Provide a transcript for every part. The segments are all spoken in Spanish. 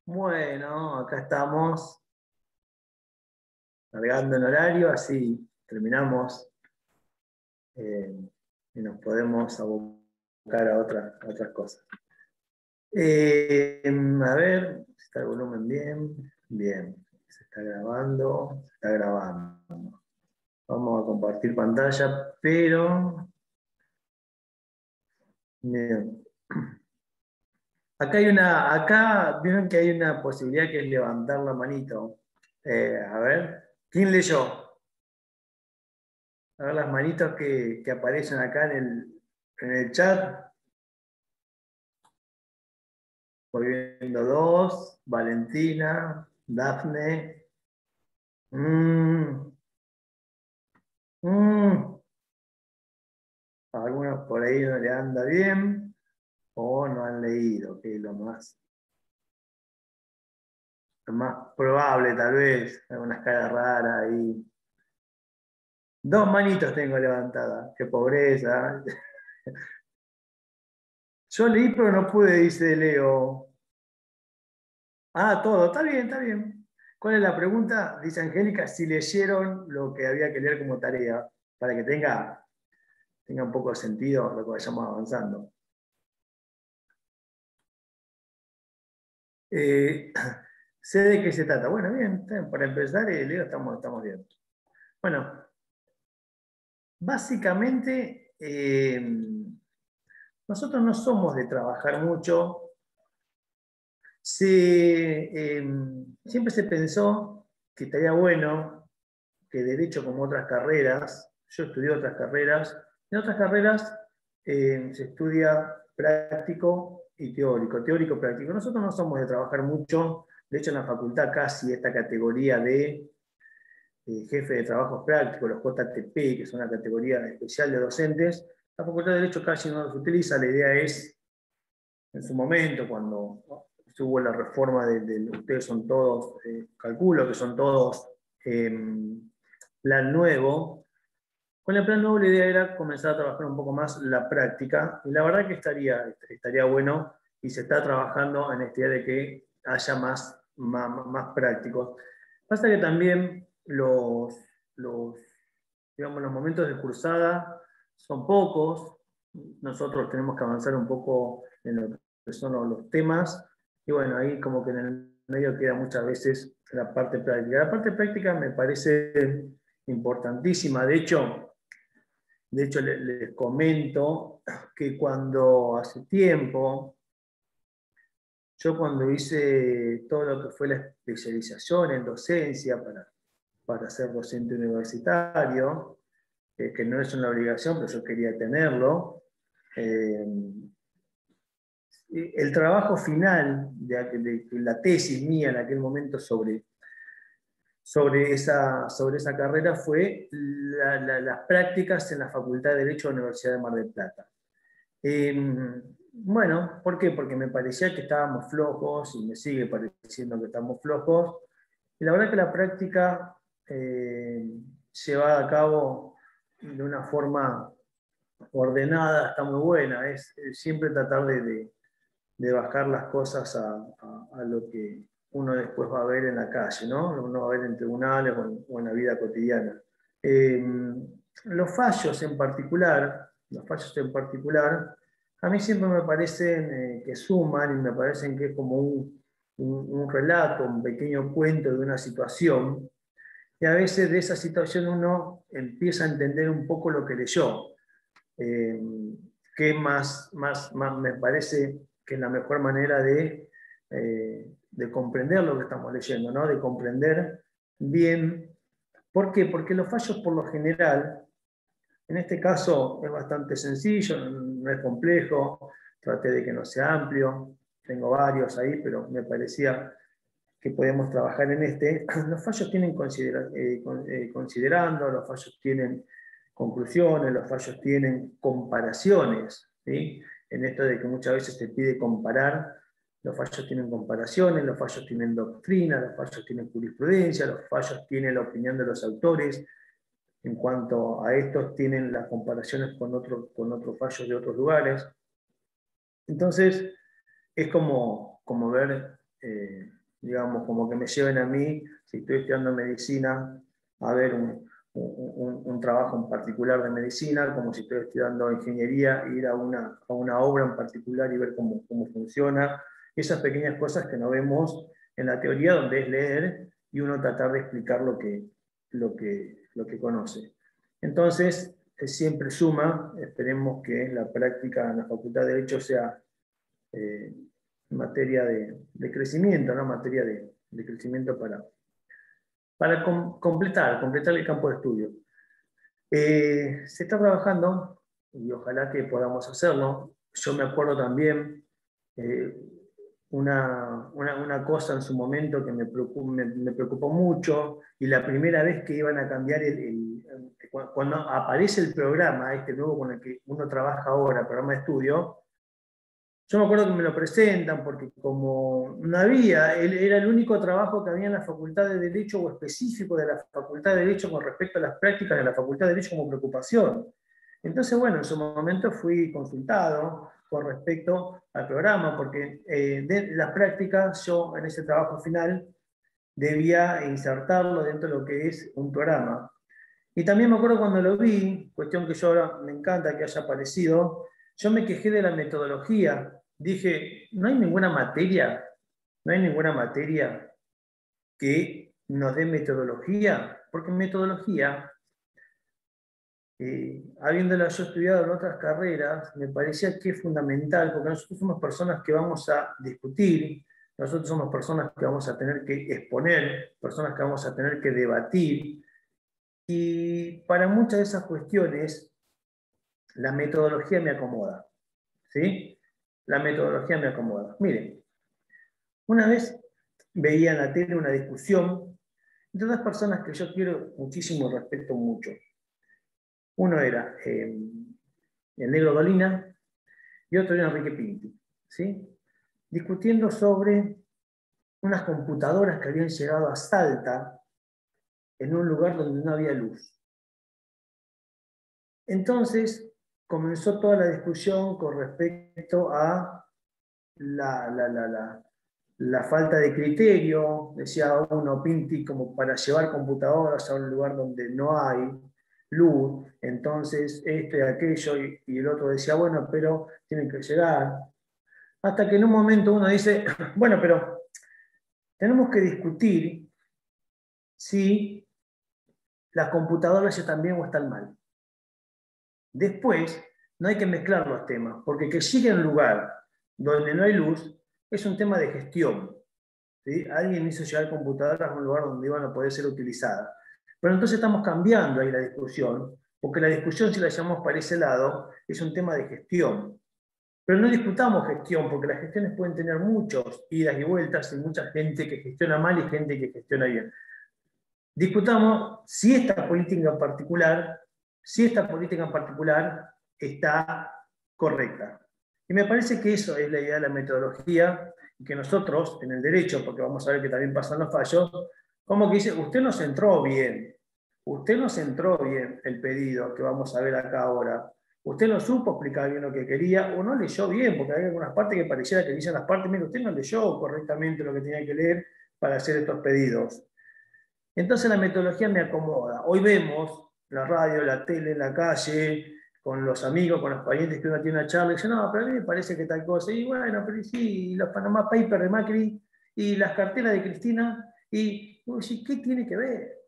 Bueno, acá estamos, cargando en horario, así terminamos y nos podemos abocar a otras cosas. A ver, ¿está el volumen bien? Bien, se está grabando, se está grabando. Vamos a compartir pantalla, pero... Bien. Acá vieron que hay una posibilidad que es levantar la manito. A ver, ¿quién leyó? A ver las manitos que aparecen acá en el chat. Voy viendo dos. Valentina, Dafne. Mm, mm. Algunos por ahí no le anda bien o no han leído, que es lo más probable tal vez. Algunas caras raras ahí. Dos manitos tengo levantadas. Qué pobreza. Yo leí pero no pude, dice Leo. Ah, todo, está bien, está bien. ¿Cuál es la pregunta? Dice Angélica, si leyeron lo que había que leer como tarea, para que tenga un poco de sentido lo que vayamos avanzando. Eh, sé de qué se trata. Bueno, bien, para empezar, Leo, estamos bien. Bueno, básicamente, nosotros no somos de trabajar mucho. Siempre se pensó que estaría bueno que derecho como otras carreras, yo estudié otras carreras, en otras carreras se estudia práctico y teórico práctico. Nosotros no somos de trabajar mucho, de hecho en la facultad casi esta categoría de jefe de trabajos prácticos, los JTP, que es una categoría especial de docentes, la facultad de Derecho casi no los utiliza, la idea es, en su momento, cuando hubo la reforma ustedes son todos, calculo que son todos plan nuevo. Con el plan nuevo la idea era comenzar a trabajar un poco más la práctica, y la verdad que estaría bueno, y se está trabajando en esta idea de que haya más prácticos. Pasa que también digamos, los momentos de cursada son pocos, nosotros tenemos que avanzar un poco en lo que son los temas, y bueno, ahí como que en el medio queda muchas veces la parte práctica. La parte práctica me parece importantísima, de hecho les comento que hace tiempo, yo cuando hice todo lo que fue la especialización en docencia para ser docente universitario, que no es una obligación, pero yo quería tenerlo. Eh, el trabajo final de la tesis mía en aquel momento sobre esa carrera fue las prácticas en la Facultad de Derecho de la Universidad de Mar del Plata. Bueno, ¿por qué? Porque me parecía que estábamos flojos y me sigue pareciendo que estamos flojos. Y la verdad que la práctica llevada a cabo de una forma ordenada está muy buena. Es siempre tratar de bajar las cosas a lo que uno después va a ver en la calle, ¿no? Uno va a ver en tribunales o en la vida cotidiana. Eh, los fallos en particular, a mí siempre me parecen que suman y me parecen que es como un relato, un pequeño cuento de una situación, y a veces de esa situación uno empieza a entender un poco lo que leyó. Eh, que más me parece que es la mejor manera de comprender lo que estamos leyendo, ¿no? De comprender bien. ¿Por qué? Porque los fallos por lo general, en este caso es bastante sencillo, no es complejo, traté de que no sea amplio, tengo varios ahí, pero me parecía que podemos trabajar en este. Los fallos tienen considerando, los fallos tienen conclusiones, los fallos tienen comparaciones, ¿sí? En esto de que muchas veces se pide comparar, los fallos tienen comparaciones, los fallos tienen doctrina, los fallos tienen jurisprudencia, los fallos tienen la opinión de los autores, en cuanto a estos tienen las comparaciones con otros fallos de otros lugares. Entonces, es como ver digamos, como que me lleven a mí, si estoy estudiando medicina, a ver un trabajo en particular de medicina, como si estoy estudiando ingeniería, ir a una obra en particular y ver cómo funciona. Esas pequeñas cosas que no vemos en la teoría, donde es leer y uno tratar de explicar lo que conoce. Entonces, siempre suma, esperemos que la práctica en la Facultad de Derecho sea materia de crecimiento, ¿no? Materia de crecimiento para completar el campo de estudio. Se está trabajando, y ojalá que podamos hacerlo. Yo me acuerdo también una cosa en su momento que me preocupó mucho, y la primera vez que iban a cambiar cuando aparece el programa, este nuevo con el que uno trabaja ahora, programa de estudio, yo me acuerdo que me lo presentan porque como no había, era el único trabajo que había en la Facultad de Derecho o específico de la Facultad de Derecho con respecto a las prácticas de la Facultad de Derecho como preocupación. Entonces, bueno, en su momento fui consultado con respecto al programa, porque de las prácticas yo en ese trabajo final debía insertarlo dentro de lo que es un programa. Y también me acuerdo cuando lo vi, cuestión que yo ahora me encanta que haya aparecido, yo me quejé de la metodología. Dije, no hay ninguna materia que nos dé metodología, porque metodología, habiéndola yo estudiado en otras carreras, me parecía que es fundamental, porque nosotros somos personas que vamos a discutir, nosotros somos personas que vamos a tener que exponer, personas que vamos a tener que debatir, y para muchas de esas cuestiones, la metodología me acomoda. ¿Sí? La metodología me acomoda. Miren, una vez veía en la tele una discusión de dos personas que yo quiero muchísimo, respeto mucho. Uno era el Negro Dolina y otro era Enrique Pinti. ¿Sí? Discutiendo sobre unas computadoras que habían llegado a Salta en un lugar donde no había luz. Entonces comenzó toda la discusión con respecto a la falta de criterio, decía uno, Pinti, como para llevar computadoras a un lugar donde no hay luz, entonces esto y aquello, y el otro decía, bueno, pero tienen que llegar. Hasta que en un momento uno dice, bueno, pero tenemos que discutir si las computadoras están bien o están mal. Después, no hay que mezclar los temas, porque que llegue a un lugar donde no hay luz es un tema de gestión. ¿Sí? Alguien hizo llegar computadoras a un lugar donde iban a poder ser utilizadas. Pero entonces estamos cambiando ahí la discusión, porque la discusión, si la llevamos para ese lado, es un tema de gestión. Pero no discutamos gestión, porque las gestiones pueden tener muchos idas y vueltas y mucha gente que gestiona mal y gente que gestiona bien. Discutamos si esta política en particular está correcta. Y me parece que eso es la idea de la metodología, y que nosotros, en el derecho, porque vamos a ver que también pasan los fallos, como que dice, usted no centró bien el pedido que vamos a ver acá ahora. Usted no supo explicar bien lo que quería, o no leyó bien, porque hay algunas partes que pareciera que dicen las partes, mire, usted no leyó correctamente lo que tenía que leer para hacer estos pedidos. Entonces la metodología me acomoda. Hoy vemos la radio, la tele, en la calle, con los amigos, con los parientes que uno tiene una charla, y dice, no, pero a mí me parece que tal cosa. Y bueno, pero sí, los Panama Papers de Macri, y las carteras de Cristina, y ¿qué tiene que ver?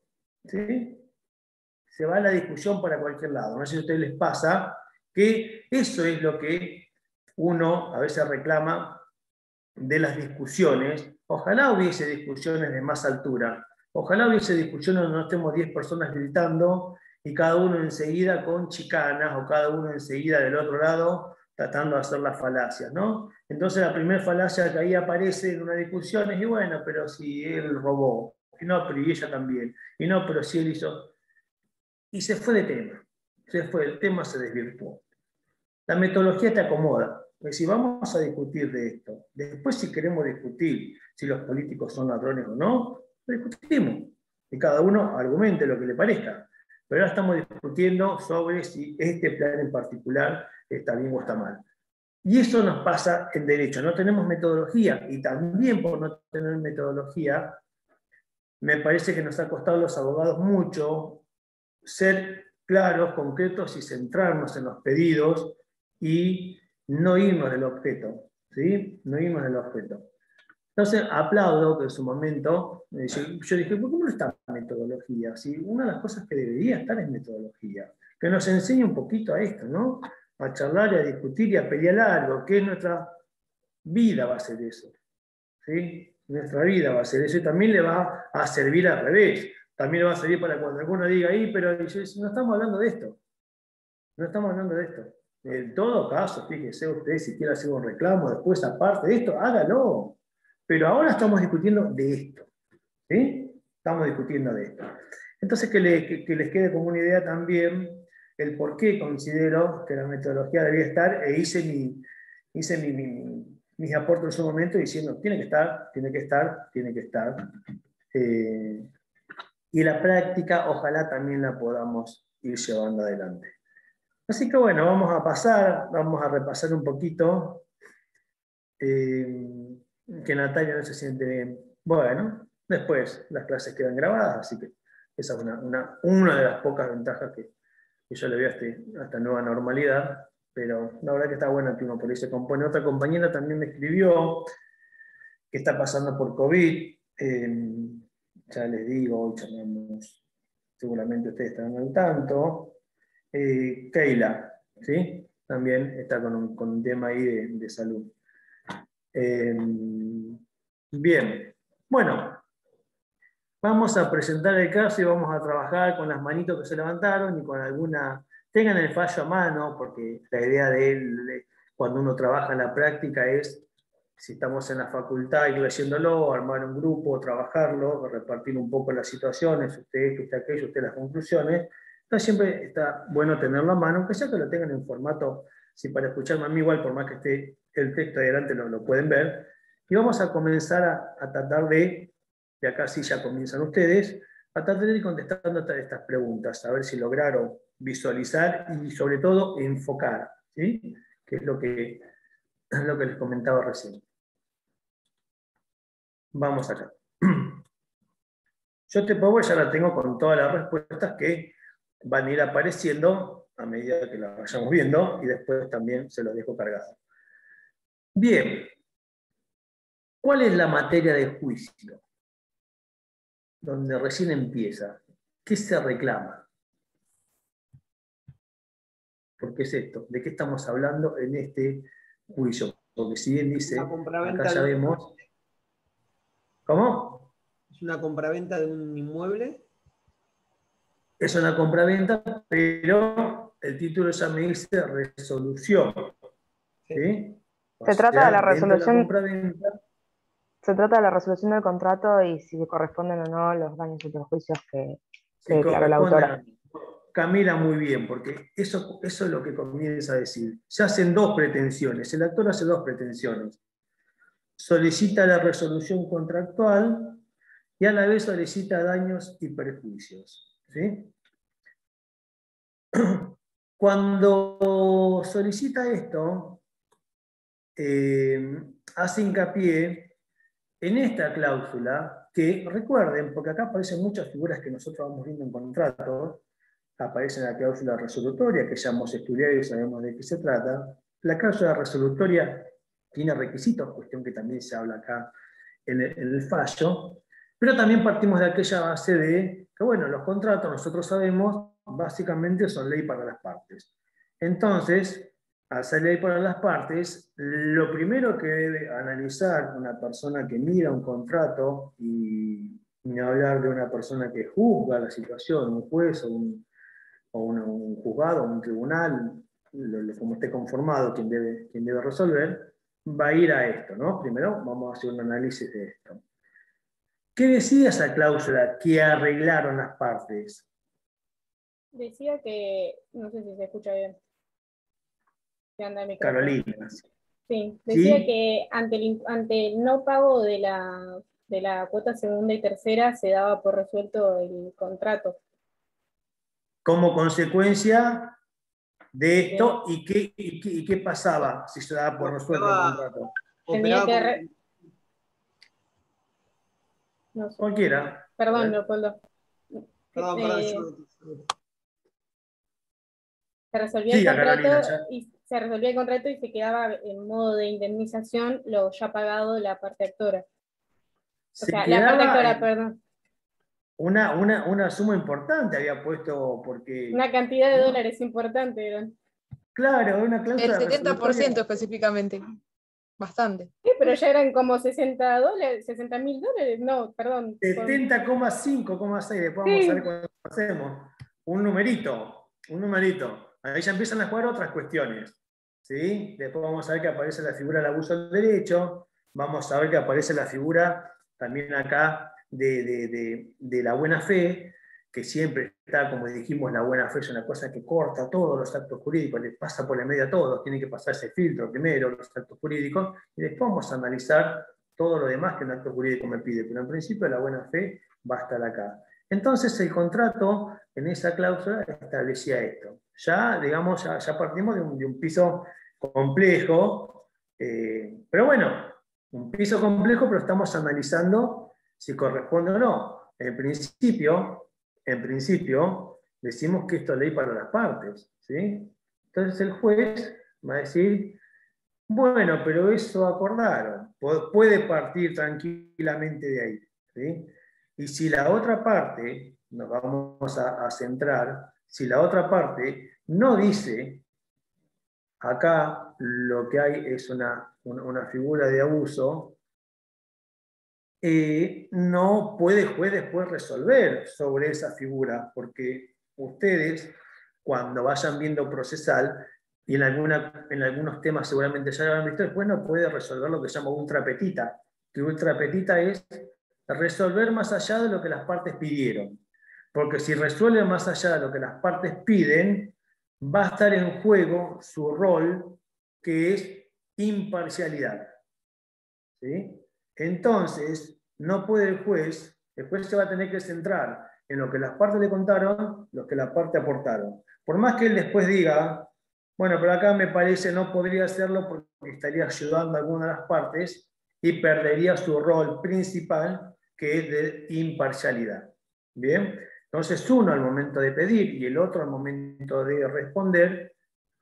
¿Sí? Se va a la discusión para cualquier lado. No sé si a ustedes les pasa que eso es lo que uno a veces reclama de las discusiones. Ojalá hubiese discusiones de más altura. Ojalá hubiese discusiones donde no estemos 10 personas gritando y cada uno enseguida con chicanas o cada uno enseguida del otro lado tratando de hacer las falacias, ¿no? Entonces la primera falacia que ahí aparece en una discusión es, y bueno, pero si él robó, y no, pero y ella también, y no, pero si él hizo... Y se fue de tema, el tema se desvirtuó. La metodología te acomoda. Pues si vamos a discutir de esto, después si queremos discutir si los políticos son ladrones o no, lo discutimos. Y cada uno argumente lo que le parezca. Pero ahora estamos discutiendo sobre si este plan en particular está bien o está mal. Y eso nos pasa en derecho, no tenemos metodología, y también por no tener metodología, me parece que nos ha costado a los abogados mucho ser claros, concretos y centrarnos en los pedidos y no irnos del objeto, ¿sí? No irnos del objeto. Entonces, aplaudo que en su momento, yo dije, ¿por qué no está en metodología? Si una de las cosas que debería estar es metodología, que nos enseñe un poquito a esto, ¿no? A charlar y a discutir y a pelear algo, que es nuestra vida va a ser eso, ¿sí? Nuestra vida va a ser eso y también le va a servir al revés. También le va a servir para cuando alguno diga, pero no estamos hablando de esto. No estamos hablando de esto. En todo caso, fíjese usted, si quiere hacer un reclamo después, aparte de esto, hágalo. Pero ahora estamos discutiendo de esto. ¿Sí? Estamos discutiendo de esto. Entonces, que les quede como una idea también el por qué considero que la metodología debía estar, e hice mis aportes en su momento diciendo, tiene que estar, tiene que estar, tiene que estar. Y la práctica, ojalá también la podamos ir llevando adelante. Así que bueno, vamos a repasar un poquito. Que Natalia no se siente bien. Bueno, después las clases quedan grabadas, así que esa es una de las pocas ventajas que yo le veo a esta nueva normalidad, pero la verdad que está buena que uno por ahí se compone. Otra compañera también me escribió que está pasando por COVID. Ya les digo, hoy charlamos, seguramente ustedes estarán al tanto. Keila, ¿sí? También está con un tema ahí de salud. Bien, bueno, vamos a presentar el caso y vamos a trabajar con las manitos que se levantaron y con alguna... Tengan el fallo a mano, porque la idea de cuando uno trabaja en la práctica es, si estamos en la facultad, ir leyéndolo, armar un grupo, trabajarlo, repartir un poco las situaciones, usted aquello, usted las conclusiones. Entonces siempre está bueno tenerlo a mano, aunque sea que lo tengan en formato, si para escucharme a mí igual, por más que esté el texto adelante, lo pueden ver. Y vamos a comenzar a tratar de acá sí ya comienzan ustedes, a tratar de ir contestando estas preguntas, a ver si lograron visualizar y sobre todo enfocar, ¿sí? Que es lo que les comentaba recién. Vamos acá. Yo este PowerPoint ya la tengo con todas las respuestas que van a ir apareciendo a medida que las vayamos viendo y después también se los dejo cargados. Bien. ¿Cuál es la materia de juicio? Donde recién empieza. ¿Qué se reclama? ¿Por qué es esto? ¿De qué estamos hablando en este juicio? Porque si bien dice, acá ya vemos... ¿Cómo? ¿Es una compraventa de un inmueble? Es una compraventa, pero el título ya me dice resolución. ¿Sí? Se trata de la resolución. Se trata de la resolución del contrato y si corresponden o no los daños y perjuicios que declaró la autora. Camila, muy bien, porque eso es lo que comienza a decir. Se hacen dos pretensiones, el actor hace dos pretensiones. Solicita la resolución contractual y a la vez solicita daños y perjuicios. ¿Sí? Cuando solicita esto, hace hincapié en esta cláusula, que recuerden, porque acá aparecen muchas figuras que nosotros vamos viendo en contratos, aparece la cláusula resolutoria, que ya hemos estudiado y sabemos de qué se trata. La cláusula resolutoria tiene requisitos, cuestión que también se habla acá en el fallo, pero también partimos de aquella base de que, bueno, los contratos, nosotros sabemos, básicamente son ley para las partes. Entonces, al ser ley para las partes, lo primero que debe analizar una persona que mira un contrato, y ni hablar de una persona que juzga la situación, un juez o un juzgado, un tribunal, como esté conformado quien debe resolver, va a ir a esto, ¿no? Primero vamos a hacer un análisis de esto. ¿Qué decía esa cláusula que arreglaron las partes? Decía que, no sé si se escucha bien. Carolina. Sí, decía ¿Sí? que ante el no pago de la cuota segunda y tercera se daba por resuelto el contrato. Como consecuencia de esto y qué pasaba si se daba por resuelto el contrato. Tenía que no sé. Cualquiera. Perdón, Leopoldo. Perdón, Se resolvía el Siga, contrato Carolina, y se resolvía el contrato y se quedaba en modo de indemnización lo ya pagado de la parte actora. O se sea, la parte quedaba actora, perdón. una suma importante había puesto porque... Una cantidad de dólares importante eran. Claro, una El cláusula 70% resolutoria. específicamente. Bastante. Sí, pero ya eran como $60.000, no, perdón. 70,5,6, después vamos a ver cuándo hacemos. Un numerito. Ahí ya empiezan a jugar otras cuestiones. ¿Sí? Después vamos a ver que aparece la figura del abuso del derecho, vamos a ver que aparece la figura también acá de la buena fe, que siempre está, como dijimos, la buena fe es una cosa que corta todos los actos jurídicos, le pasa por la media a todos, tiene que pasar ese filtro primero, los actos jurídicos, y después vamos a analizar todo lo demás que un acto jurídico me pide, pero en principio la buena fe va a estar acá. Entonces el contrato en esa cláusula establecía esto. Ya, digamos, ya partimos de un piso complejo, pero bueno, un piso complejo, pero estamos analizando si corresponde o no. En principio, decimos que esto es ley para las partes, ¿sí? Entonces el juez va a decir, bueno, pero eso acordaron, puede partir tranquilamente de ahí, ¿sí? Y si la otra parte, nos vamos a centrar, si la otra parte no dice, acá lo que hay es una figura de abuso, no puede el juez después resolver sobre esa figura, porque ustedes, cuando vayan viendo procesal, y en algunos temas seguramente ya lo habrán visto, después no puede resolver lo que se llama ultrapetita, que ultrapetita es resolver más allá de lo que las partes pidieron. Porque si resuelve más allá de lo que las partes piden, va a estar en juego su rol, que es imparcialidad. ¿Sí? Entonces, no puede el juez se va a tener que centrar en lo que las partes le contaron, lo que las partes aportaron. Por más que él después diga, bueno, pero acá me parece no podría hacerlo porque estaría ayudando a alguna de las partes y perdería su rol principal, que es de imparcialidad. ¿Bien? Entonces, uno al momento de pedir y el otro al momento de responder,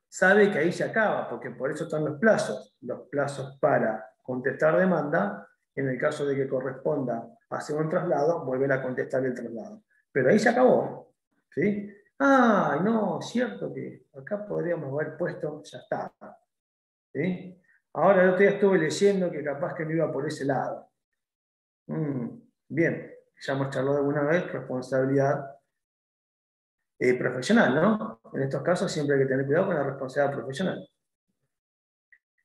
sabe que ahí se acaba, porque por eso están los plazos para contestar demanda, en el caso de que corresponda hacer un traslado, volver a contestar el traslado. Pero ahí se acabó, ¿sí? Ah, no, cierto que acá podríamos haber puesto, ya está, ¿sí? Ahora el otro día estuve leyendo que capaz que no iba por ese lado. Bien, ya hemos charlado alguna vez, responsabilidad profesional, ¿no? En estos casos siempre hay que tener cuidado con la responsabilidad profesional.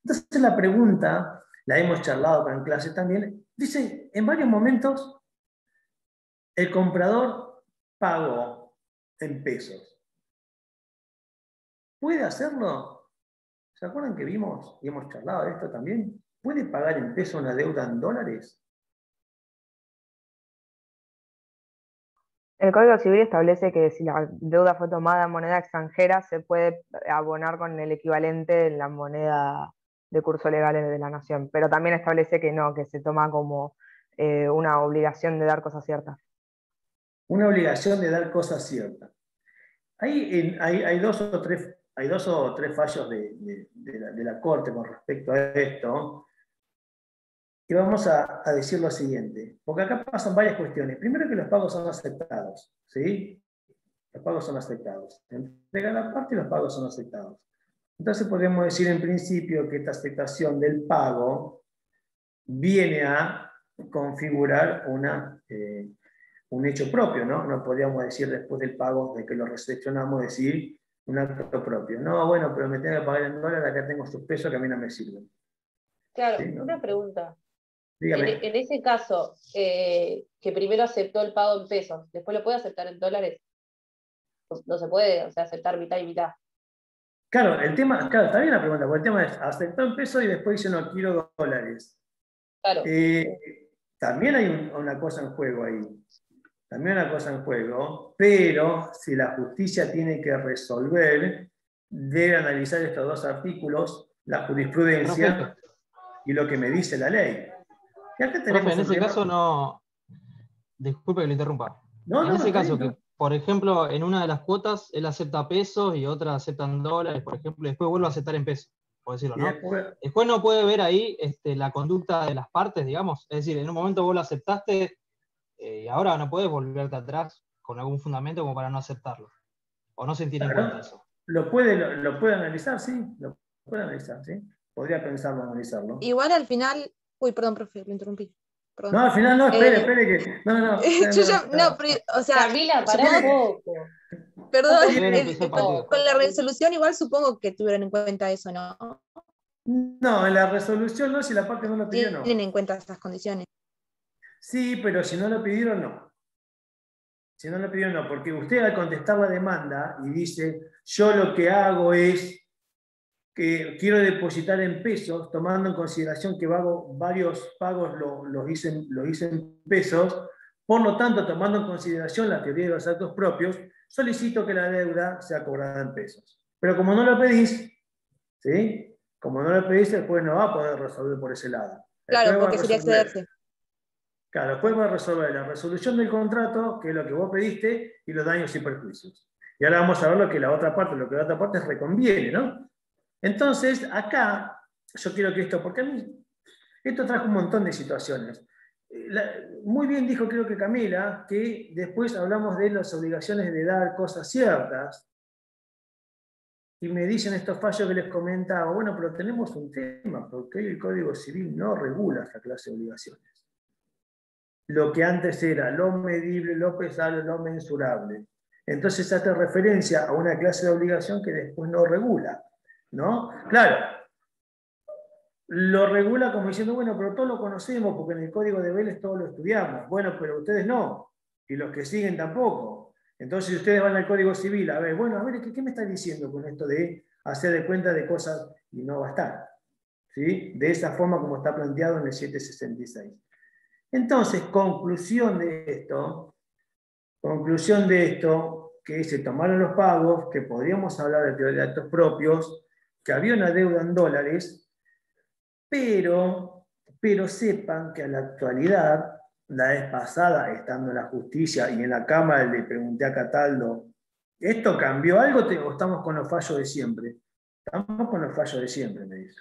Entonces la pregunta, la hemos charlado acá en clase también, dice, en varios momentos el comprador pagó en pesos. ¿Puede hacerlo? ¿Se acuerdan que vimos y hemos charlado de esto también? ¿Puede pagar en pesos una deuda en dólares? El Código Civil establece que si la deuda fue tomada en moneda extranjera, se puede abonar con el equivalente en la moneda de curso legal de la nación, pero también establece que no, que se toma como una obligación de dar cosas ciertas. Una obligación de dar cosas ciertas. Hay dos o tres fallos de la Corte con respecto a esto. Y vamos a decir lo siguiente, porque acá pasan varias cuestiones. Primero que los pagos son aceptados, ¿sí? Los pagos son aceptados. Se entrega la parte y los pagos son aceptados. Entonces podemos decir en principio que esta aceptación del pago viene a configurar un hecho propio, ¿no? No podríamos decir después del pago de que lo recepcionamos, decir un acto propio. No, bueno, pero me tengo que pagar en dólares, acá tengo sus pesos que a mí no me sirven. Claro, ¿Sí? ¿No? una pregunta. Dígame. En ese caso, que primero aceptó el pago en pesos, ¿después lo puede aceptar en dólares? No se puede, o sea, aceptar mitad y mitad. Claro, está bien la pregunta, porque el tema es, aceptó en pesos y después dice no quiero dólares. Claro. También hay una cosa en juego ahí. También hay una cosa en juego, pero si la justicia tiene que resolver, debe analizar estos dos artículos, la jurisprudencia Profe, y lo que me dice la ley. Y acá tenemos profe, en un ese tema- caso no, disculpe que lo interrumpa. No, En no, ese está caso, bien, que por ejemplo, en una de las cuotas él acepta pesos y otra aceptan dólares, por ejemplo, y después vuelve a aceptar en pesos, por decirlo, y ¿no? después, Después no puede ver ahí la conducta de las partes, digamos. Es decir, en un momento vos lo aceptaste y ahora no puedes volverte atrás con algún fundamento como para no aceptarlo. O no se tiene en cuenta claro, eso. lo puede analizar, sí, lo puede analizar, sí. Podría pensarlo, analizarlo. Igual al final, uy, perdón, profe, lo interrumpí. No, Perdón. al final no, espere, Eh, espere que. No, yo ya, no, pero, o sea, Camila, pará un supongo, poco. perdón, Bien, empezó el partido. con la resolución igual supongo que tuvieron en cuenta eso, ¿no? No, en la resolución no, si la parte no lo pidió, no. Tienen en cuenta estas condiciones. Sí, pero si no lo pidieron, no. Si no lo pidieron, no, porque usted al contestar la demanda y dice, yo lo que hago es que quiero depositar en pesos, tomando en consideración que varios pagos los hice en pesos, por lo tanto, tomando en consideración la teoría de los actos propios, solicito que la deuda sea cobrada en pesos. Pero como no lo pedís, ¿sí? Como no lo pedís, el juez no va a poder resolver por ese lado. El Claro, juez va a porque sería resolver- excederse. Claro, después va a resolver la resolución del contrato, que es lo que vos pediste, y los daños y perjuicios. Y ahora vamos a ver lo que la otra parte reconviene, ¿no? Entonces, acá, yo quiero que esto, porque a mí, esto trajo un montón de situaciones. Muy bien dijo, creo que Camila, que después hablamos de las obligaciones de dar cosas ciertas, y me dicen estos fallos que les comentaba, bueno, pero tenemos un tema, porque hoy el Código Civil no regula esta clase de obligaciones. Lo que antes era lo medible, lo pesable, lo mensurable. Entonces hace referencia a una clase de obligación que después no regula, ¿no? Claro, lo regula como diciendo, bueno, pero todos lo conocemos porque en el Código de Vélez todos lo estudiamos. Bueno, pero ustedes no, y los que siguen tampoco. Entonces ustedes van al Código Civil, a ver, ¿qué me está diciendo con esto de hacer de cuenta de cosas y no va a estar? ¿Sí? De esa forma como está planteado en el 766. Entonces, conclusión de esto, que se tomaron los pagos, que podríamos hablar de teoría de actos propios, que había una deuda en dólares, pero sepan que a la actualidad, la vez pasada, estando en la justicia y en la Cámara, le pregunté a Cataldo, ¿esto cambió algo o estamos con los fallos de siempre? Estamos con los fallos de siempre, me dice.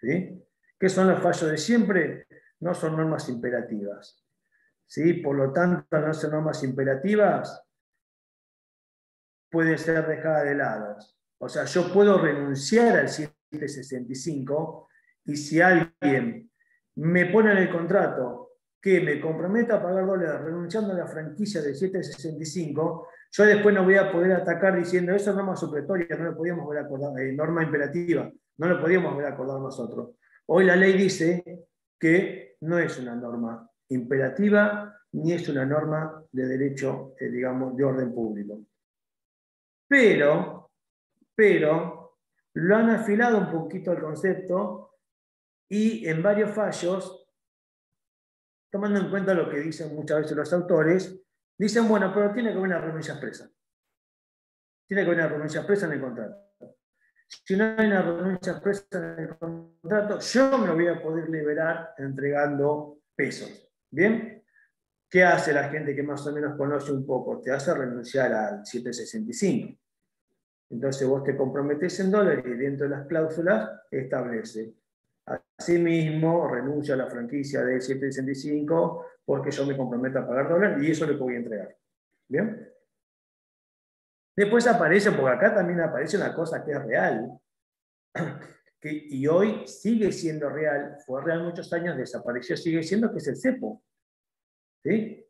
¿Sí? ¿Qué son los fallos de siempre? No son normas imperativas. ¿Sí? Por lo tanto, al no ser normas imperativas, pueden ser dejadas de lado. O sea, yo puedo renunciar al 765 y si alguien me pone en el contrato que me comprometa a pagar dólares renunciando a la franquicia del 765, yo después no voy a poder atacar diciendo eso es norma supletoria, no lo podíamos haber acordado, norma imperativa, no lo podíamos haber acordado nosotros. Hoy la ley dice que no es una norma imperativa ni es una norma de derecho, digamos, de orden público. Pero lo han afilado un poquito el concepto y en varios fallos, tomando en cuenta lo que dicen muchas veces los autores, dicen, bueno, pero tiene que haber una renuncia expresa. Tiene que haber una renuncia expresa en el contrato. Si no hay una renuncia expresa en el contrato, yo me voy a poder liberar entregando pesos. ¿Bien? ¿Qué hace la gente que más o menos conoce un poco? Te hace renunciar al 765. Entonces vos te comprometés en dólares y dentro de las cláusulas establece. Asimismo, renuncio a la franquicia de 765 porque yo me comprometo a pagar dólares y eso le voy a entregar. ¿Bien? Después aparece, porque acá también aparece una cosa que es real, y hoy sigue siendo real, fue real muchos años, desapareció, sigue siendo, que es el cepo. ¿Sí?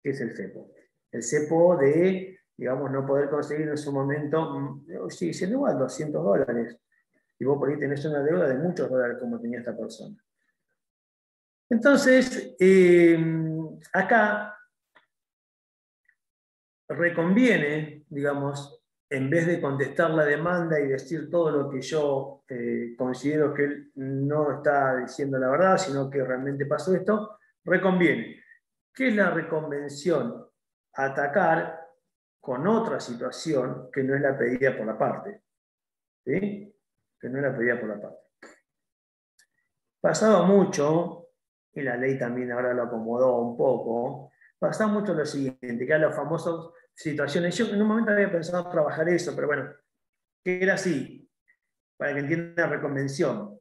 ¿Qué es el cepo? El cepo de, digamos, no poder conseguir en su momento, sigue siendo igual, $200. Y vos por ahí tenés una deuda de muchos dólares como tenía esta persona. Entonces, acá reconviene, digamos, en vez de contestar la demanda y decir todo lo que yo considero que él no está diciendo la verdad, sino que realmente pasó esto, reconviene. ¿Qué es la reconvención? Atacar con otra situación que no es la pedida por la parte. ¿sí? Que no era pedida por la parte. Pasaba mucho, y la ley también ahora lo acomodó un poco, pasaba mucho lo siguiente, que eran las famosas situaciones. Yo en un momento había pensado trabajar eso, pero bueno, que era así, para que entiendan la reconvención.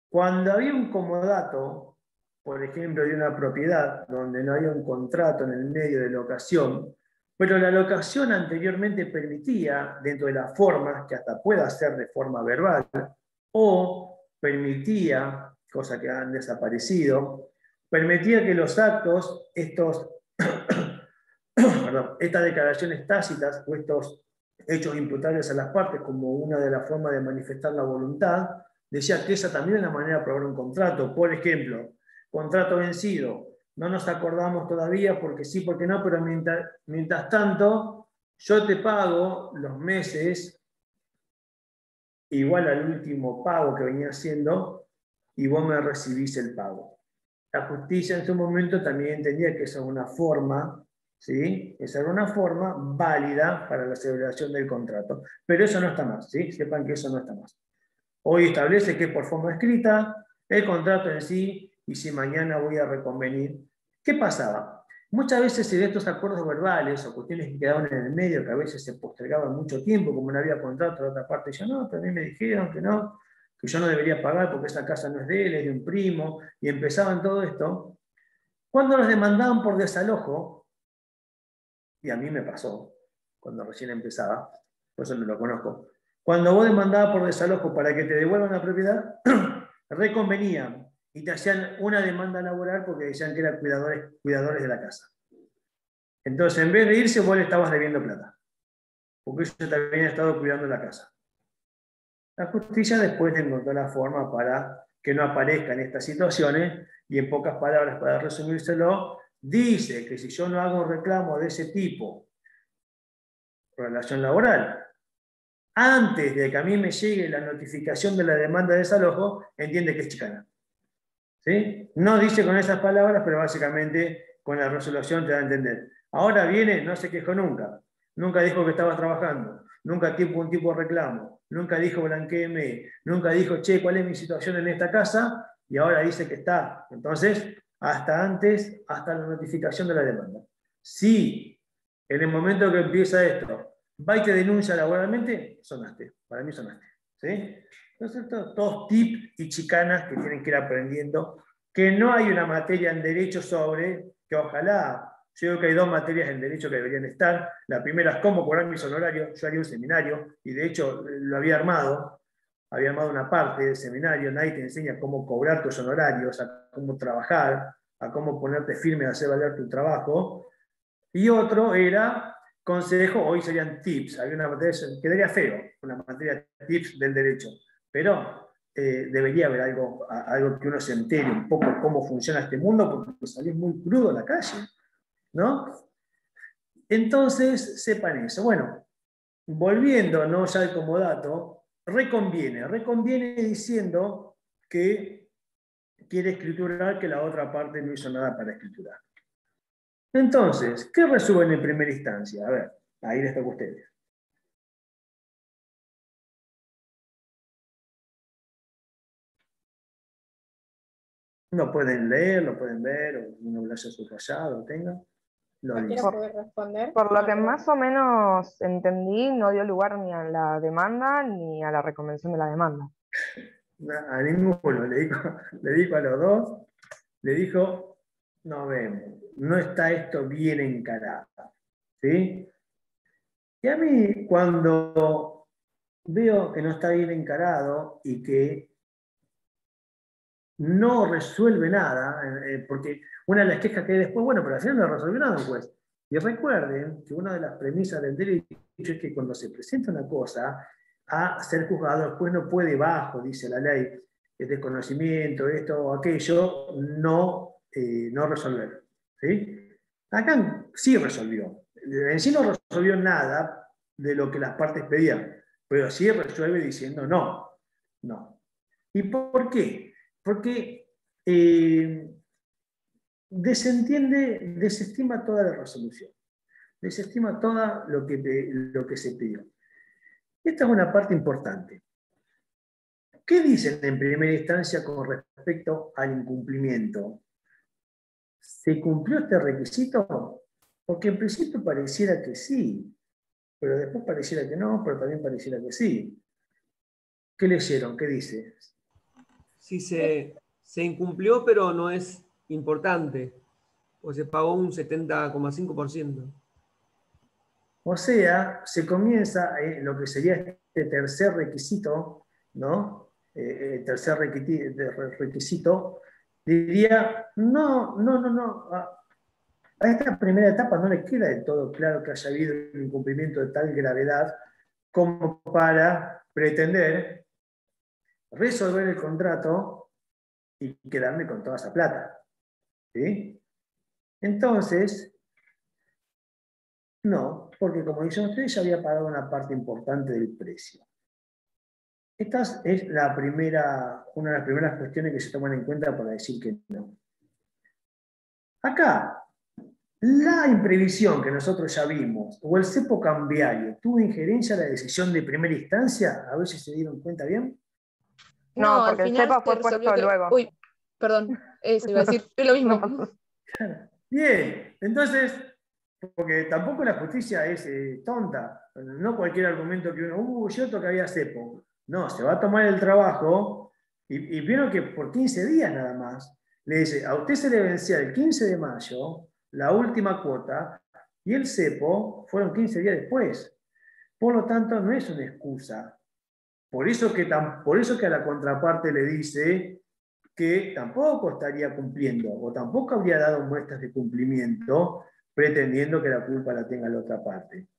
Cuando había un comodato, por ejemplo, de una propiedad donde no había un contrato en el medio de locación, pero la locación anteriormente permitía, dentro de las formas, que hasta pueda ser de forma verbal, o permitía, cosa que han desaparecido, permitía que los actos, estas declaraciones tácitas o estos hechos imputables a las partes como una de las formas de manifestar la voluntad, decía que esa también es la manera de aprobar un contrato. Por ejemplo, contrato vencido, no nos acordamos todavía porque sí, porque no, pero mientras tanto, yo te pago los meses igual al último pago que venía haciendo y vos me recibís el pago. La justicia en su momento también entendía que esa es una forma, ¿sí? Esa era una forma válida para la celebración del contrato. Pero eso no está más, ¿sí? Sepan que eso no está más. Hoy establece que es por forma escrita el contrato en sí, y si mañana voy a reconvenir. ¿Qué pasaba? Muchas veces en estos acuerdos verbales o cuestiones que quedaban en el medio, que a veces se postergaban mucho tiempo, como no había contrato, la otra parte decía, no, pero a mí me dijeron que no, que yo no debería pagar porque esa casa no es de él, es de un primo, y empezaban todo esto. Cuando los demandaban por desalojo, y a mí me pasó, cuando recién empezaba, por eso no lo conozco, cuando vos demandabas por desalojo para que te devuelvan la propiedad, reconvenían y te hacían una demanda laboral porque decían que eran cuidadores de la casa. Entonces, en vez de irse, vos le estabas debiendo plata, porque ellos te habían estado cuidando la casa. La justicia después encontró la forma para que no aparezcan estas situaciones y, en pocas palabras, para resumírselo, dice que si yo no hago un reclamo de ese tipo, relación laboral, antes de que a mí me llegue la notificación de la demanda de desalojo, entiende que es chicana. ¿Sí? No dice con esas palabras, pero básicamente con la resolución te da a entender. Ahora viene, no se quejó nunca. Nunca dijo que estaba trabajando. Nunca tuvo un tipo de reclamo. Nunca dijo blanquéeme. Nunca dijo, che, ¿cuál es mi situación en esta casa? Y ahora dice que está. Entonces, hasta antes, hasta la notificación de la demanda. Si en el momento que empieza esto, va y te denuncia laboralmente, sonaste. Para mí sonaste. ¿Sí? Entonces, todos tips y chicanas que tienen que ir aprendiendo, que no hay una materia en derecho sobre, que ojalá, yo digo que hay dos materias en derecho que deberían estar. La primera es cómo cobrar mis honorarios. Yo haría un seminario, y de hecho lo había armado una parte del seminario. Nadie te enseña cómo cobrar tus honorarios, a cómo trabajar, a cómo ponerte firme a hacer valer tu trabajo. Y otro era consejo, hoy serían tips. Había una materia, quedaría feo, una materia tips del derecho, pero debería haber algo que uno se entere un poco cómo funciona este mundo, porque salís muy crudo a la calle, ¿no? Entonces, sepan eso. Bueno, volviendo, ¿no? Ya al comodato, reconviene diciendo que quiere escriturar que la otra parte no hizo nada para escriturar. Entonces, ¿qué resuelven en primera instancia? A ver, ahí les toca a ustedes. No pueden leer, lo pueden ver, o uno lo haya subrayado, tenga. Cualquiera puede responder. Por lo que pero- más o menos entendí, no dio lugar ni a la demanda ni a la reconvención de la demanda. A ninguno, le dijo a los dos, le dijo, no vemos, no está esto bien encarado. ¿Sí? Y a mí, cuando veo que no está bien encarado y que no resuelve nada, porque una de las quejas que hay después, bueno, pero al final no resolvió nada un juez. Y recuerden que una de las premisas del derecho es que cuando se presenta una cosa a ser juzgado, el juez no puede, bajo, dice la ley, el desconocimiento, esto o aquello, no resolver. ¿Sí? Acá sí resolvió. En sí no resolvió nada de lo que las partes pedían, pero sí resuelve diciendo no. No. ¿Y por qué? Porque desestima toda la resolución, desestima todo lo que se pidió. Esta es una parte importante. ¿Qué dicen en primera instancia con respecto al incumplimiento? ¿Se cumplió este requisito? Porque en principio pareciera que sí, pero después pareciera que no, pero también pareciera que sí. ¿Qué leyeron? ¿Qué dice? Sí, se incumplió, pero no es importante, o se pagó un 70,5%. O sea, se comienza lo que sería este tercer requisito, ¿no? El tercer requisito, diría, no. A esta primera etapa no le queda del todo claro que haya habido un incumplimiento de tal gravedad como para pretender resolver el contrato y quedarme con toda esa plata. ¿Sí? Entonces, no, porque como dicen ustedes, ya había pagado una parte importante del precio. Esta es una de las primeras cuestiones que se toman en cuenta para decir que no. Acá, la imprevisión que nosotros ya vimos, o el cepo cambiario, ¿tuvo injerencia en la decisión de primera instancia? A ver si se dieron cuenta bien. No, al porque el final cepa se fue resolvió puesto luego. Uy, perdón, eso iba a decir, es lo No mismo. pasó. Bien, entonces, porque tampoco la justicia es tonta. No cualquier argumento que uno, yo que había cepo. No, se va a tomar el trabajo y vieron que por 15 días nada más le dice, a usted se le vencía el 15 de mayo la última cuota y el cepo fueron 15 días después. Por lo tanto, no es una excusa. Por eso que a la contraparte le dice que tampoco estaría cumpliendo o tampoco habría dado muestras de cumplimiento pretendiendo que la culpa la tenga la otra parte.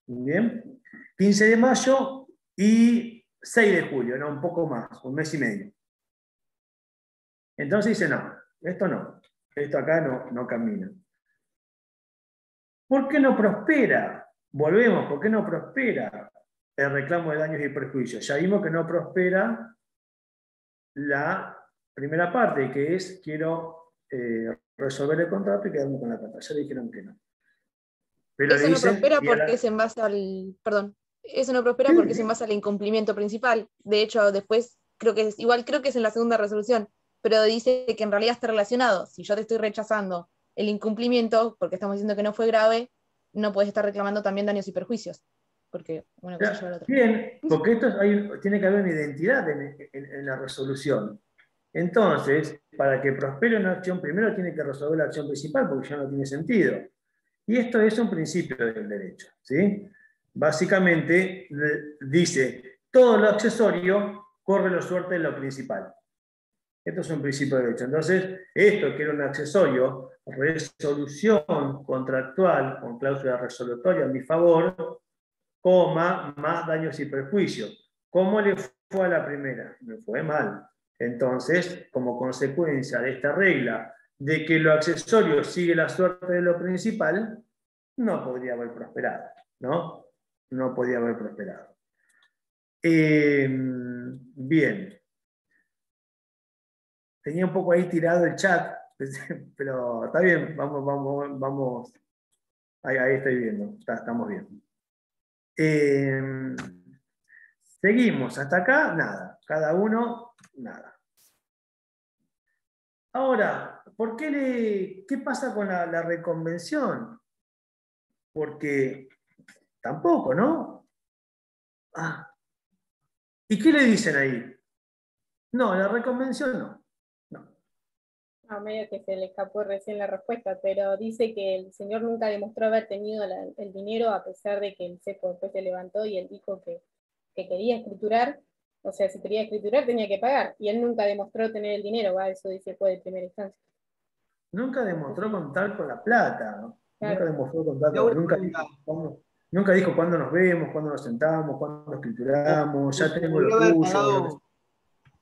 Bien, 15 de mayo y 6 de julio, no, un poco más, un mes y medio. Entonces dice, no, esto acá no camina. ¿Por qué no prospera? Volvemos, ¿por qué no prospera el reclamo de daños y perjuicios? Ya vimos que no prospera la primera parte, que es quiero resolver el contrato y quedarme con la plata. Ya dijeron que no. Pero Eso le no dicen, prospera porque es en base eso no prospera porque es en base al incumplimiento principal. De hecho, después creo que es en la segunda resolución, pero dice que en realidad está relacionado. Si yo te estoy rechazando el incumplimiento, porque estamos diciendo que no fue grave, no puedes estar reclamando también daños y perjuicios, porque una cosa lleva a la otra. bien, porque tiene que haber una identidad en la resolución. Entonces, para que prospere una acción, primero tiene que resolver la acción principal, porque ya no tiene sentido. Y esto es un principio del derecho, ¿sí? Básicamente dice, todo lo accesorio corre la suerte de lo principal. Esto es un principio de derecho. Entonces, esto que era un accesorio, resolución contractual con cláusula resolutoria a mi favor, más daños y perjuicios. ¿Cómo le fue a la primera? Me fue mal. Entonces, como consecuencia de esta regla de que lo accesorio sigue la suerte de lo principal, no podría haber prosperado, ¿no? No podía haber prosperado. Bien. Tenía un poco ahí tirado el chat, pero está bien, vamos. Ahí estoy viendo, estamos bien. Seguimos, hasta acá, nada. Cada uno, nada. Ahora, ¿qué pasa con la reconvención? Porque tampoco, ¿no? ¿Y qué le dicen ahí? No, la reconvención no. A medio que se le escapó recién la respuesta, pero dice que el señor nunca demostró haber tenido el dinero a pesar de que el cepo después se levantó y él dijo que quería escriturar, o sea, si quería escriturar tenía que pagar, y él nunca demostró tener el dinero, eso dice después de primera instancia. Nunca demostró contar con la plata, ¿no? Claro. Nunca demostró contar Yo con una nunca dijo cuándo nos vemos, cuándo nos sentamos, cuándo escrituramos, ya tengo lo podría haber tuyo. pagado,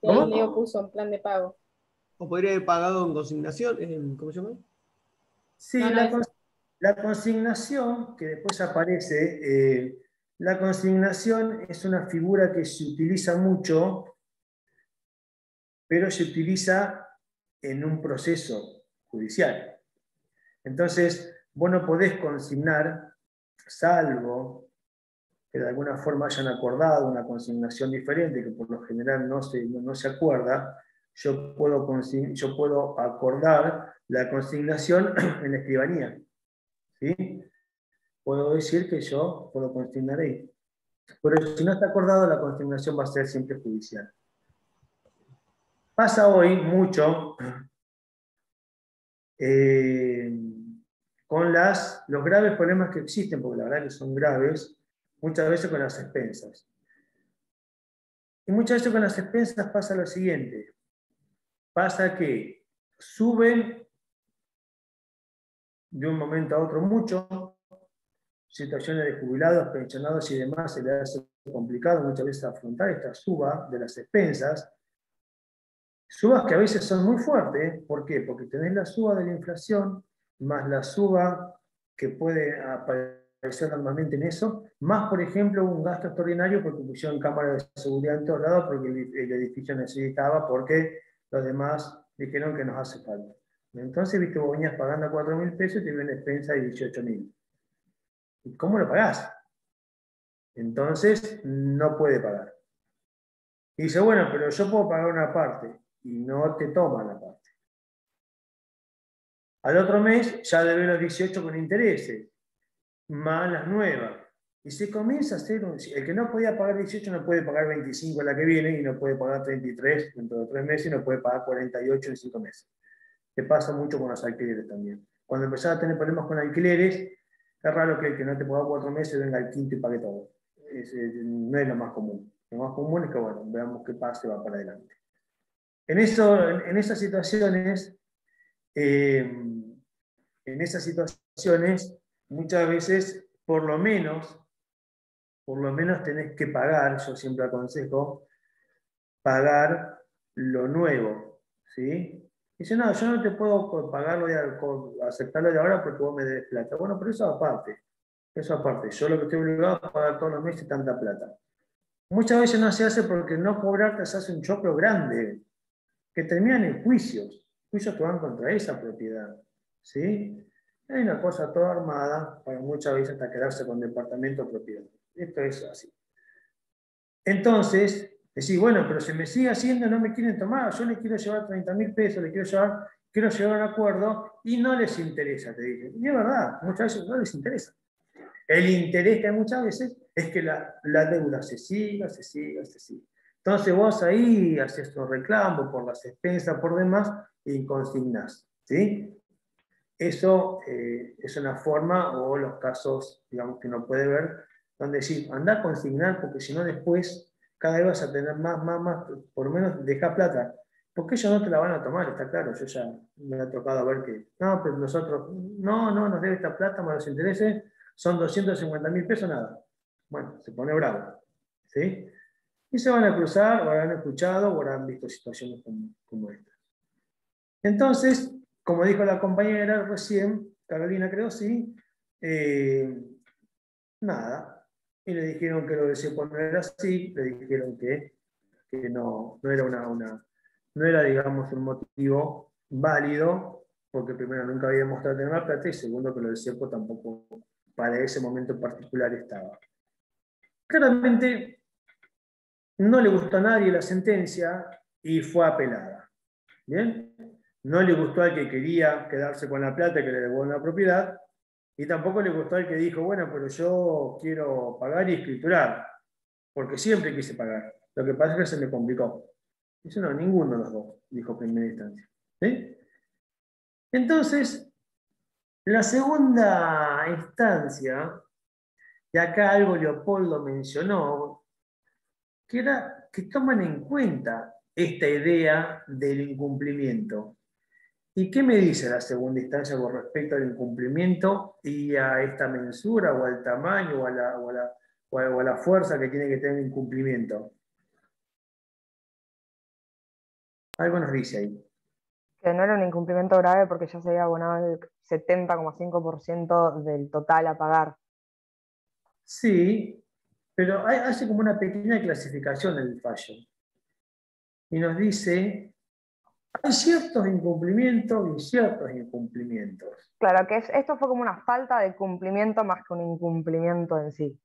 Y ahí ¿Cómo? Leo puso un plan de pago. o podría haber pagado en consignación, ¿cómo se llama? Sí, No, la consignación que después aparece, la consignación es una figura que se utiliza mucho, pero se utiliza en un proceso judicial. Entonces, vos no podés consignar, salvo que de alguna forma hayan acordado una consignación diferente, que por lo general no se acuerda, yo puedo acordar la consignación en la escribanía. ¿Sí? Puedo decir que yo puedo consignar ahí. Pero si no está acordado, la consignación va a ser siempre judicial. Pasa hoy mucho con los graves problemas que existen, porque la verdad que son graves, muchas veces con las expensas. Y muchas veces con las expensas pasa lo siguiente. Pasa que suben de un momento a otro mucho, situaciones de jubilados, pensionados y demás, se le hace complicado muchas veces afrontar esta suba de las expensas. Subas que a veces son muy fuertes. ¿Por qué? Porque tenés la suba de la inflación, más la suba que puede aparecer normalmente en eso, más, por ejemplo, un gasto extraordinario porque pusieron cámaras de seguridad en todos lados, porque el edificio necesitaba, porque los demás dijeron que nos hace falta. Entonces, viste, vos venías pagando 4.000 pesos y te viene una expensa de 18.000. ¿Y cómo lo pagás? Entonces, no puede pagar. Y dice, bueno, pero yo puedo pagar una parte, y no te toman la parte. Al otro mes ya debe los 18 con intereses, más las nuevas. Y se comienza a hacer el que no podía pagar 18 no puede pagar 25 la que viene, y no puede pagar 33 dentro de 3 meses, y no puede pagar 48 en 5 meses. Que pasa mucho con los alquileres también. Cuando empezás a tener problemas con alquileres, es raro que el que no te paga 4 meses venga al quinto y pague todo. No es lo más común. Lo más común es que, bueno, veamos qué pasa y va para adelante. En esas situaciones, muchas veces, por lo menos tenés que pagar, yo siempre aconsejo, pagar lo nuevo, ¿sí? Dice, no, yo no te puedo pagarlo y aceptarlo de ahora porque vos me debes plata. Bueno, pero eso aparte, yo lo que estoy obligado a pagar todos los meses tanta plata. Muchas veces no se hace porque no cobrarte se hace un choclo grande, que terminan en juicios que van contra esa propiedad, ¿sí? Hay una cosa toda armada para muchas veces hasta quedarse con departamento de propiedad. Esto es así. Entonces, decís, bueno, pero se me sigue haciendo, no me quieren tomar, yo le quiero llevar 30.000 pesos, quiero llevar un acuerdo, y no les interesa, te dicen. Y es verdad, muchas veces no les interesa. El interés que hay muchas veces es que la deuda se siga. Entonces vos ahí haces tu reclamo por las expensas, por demás, y consignás, ¿sí? Eso es una forma, o los casos, digamos, que uno puede ver, donde sí, anda a consignar, porque si no después cada vez vas a tener más, por lo menos deja plata, porque ellos no te la van a tomar, está claro. Yo ya me ha tocado ver que, no, pero nosotros, no, nos debe esta plata, más los intereses, son 250.000 pesos, nada. Bueno, se pone bravo, ¿sí? Y se van a cruzar, o habrán escuchado, o habrán visto situaciones como esta. Entonces, como dijo la compañera recién, Carolina creo, sí, nada. Y le dijeron que lo de CEPO no era así, le dijeron que no era, digamos, un motivo válido, porque primero nunca había demostrado tener más plata, y segundo que lo de CEPO tampoco para ese momento en particular estaba. Claramente no le gustó a nadie la sentencia y fue apelada. ¿Bien? No le gustó al que quería quedarse con la plata que le devuelvan la propiedad, y tampoco le gustó al que dijo, bueno, pero yo quiero pagar y escriturar, porque siempre quise pagar. Lo que pasa es que se me complicó. Eso no, ninguno de los dos, dijo primera instancia. ¿Sí? Entonces, la segunda instancia, y acá algo Leopoldo mencionó, que era que toman en cuenta esta idea del incumplimiento. ¿Y qué me dice la segunda instancia con respecto al incumplimiento y a esta mensura, o al tamaño, o a la fuerza que tiene que tener el incumplimiento? Algo nos dice ahí. Que no era un incumplimiento grave porque ya se había abonado el 70,5% del total a pagar. Sí, pero hace como una pequeña clasificación en el fallo. Y nos dice, hay ciertos incumplimientos y ciertos incumplimientos. Claro, que esto fue como una falta de cumplimiento más que un incumplimiento en sí.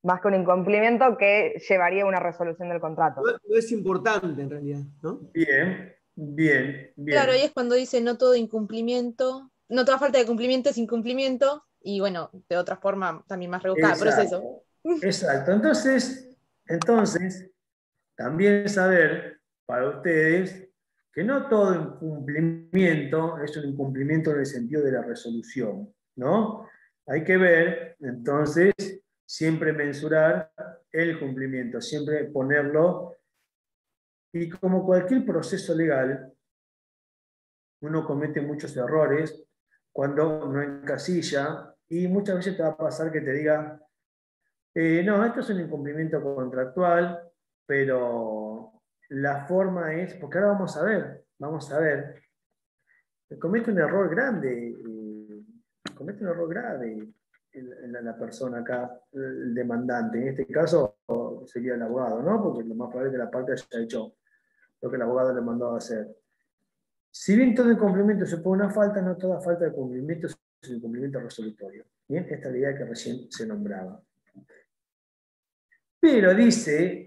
más que un incumplimiento que llevaría a una resolución del contrato. No es importante en realidad, ¿no? Bien, bien, bien. Claro, ahí es cuando dice no todo incumplimiento, no toda falta de cumplimiento es incumplimiento, y bueno, de otra forma también más rebuscada, pero es eso. Exacto. Entonces, también saber para ustedes que no todo incumplimiento es un incumplimiento en el sentido de la resolución, ¿no? Hay que ver, entonces, siempre mensurar el cumplimiento, siempre ponerlo. Y como cualquier proceso legal, uno comete muchos errores cuando no encasilla, y muchas veces te va a pasar que te diga, no, esto es un incumplimiento contractual, pero la forma es, porque ahora vamos a ver, comete un error grande, la persona acá, el demandante, en este caso sería el abogado, ¿no? Porque lo más probable es que la parte haya hecho lo que el abogado le mandó a hacer. Si bien todo incumplimiento se pone una falta, no toda falta de cumplimiento es un incumplimiento resolutorio. Bien, esta es la idea que recién se nombraba. Pero dice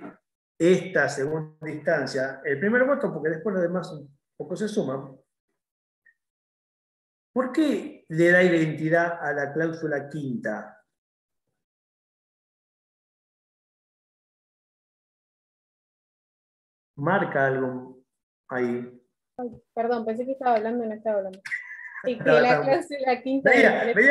esta segunda instancia, el primer voto, porque después los demás un poco se suman. ¿Por qué le da identidad a la cláusula quinta? Marca algo ahí. Ay, perdón, pensé que estaba hablando y no estaba hablando. Sí, que la cláusula quinta Veía que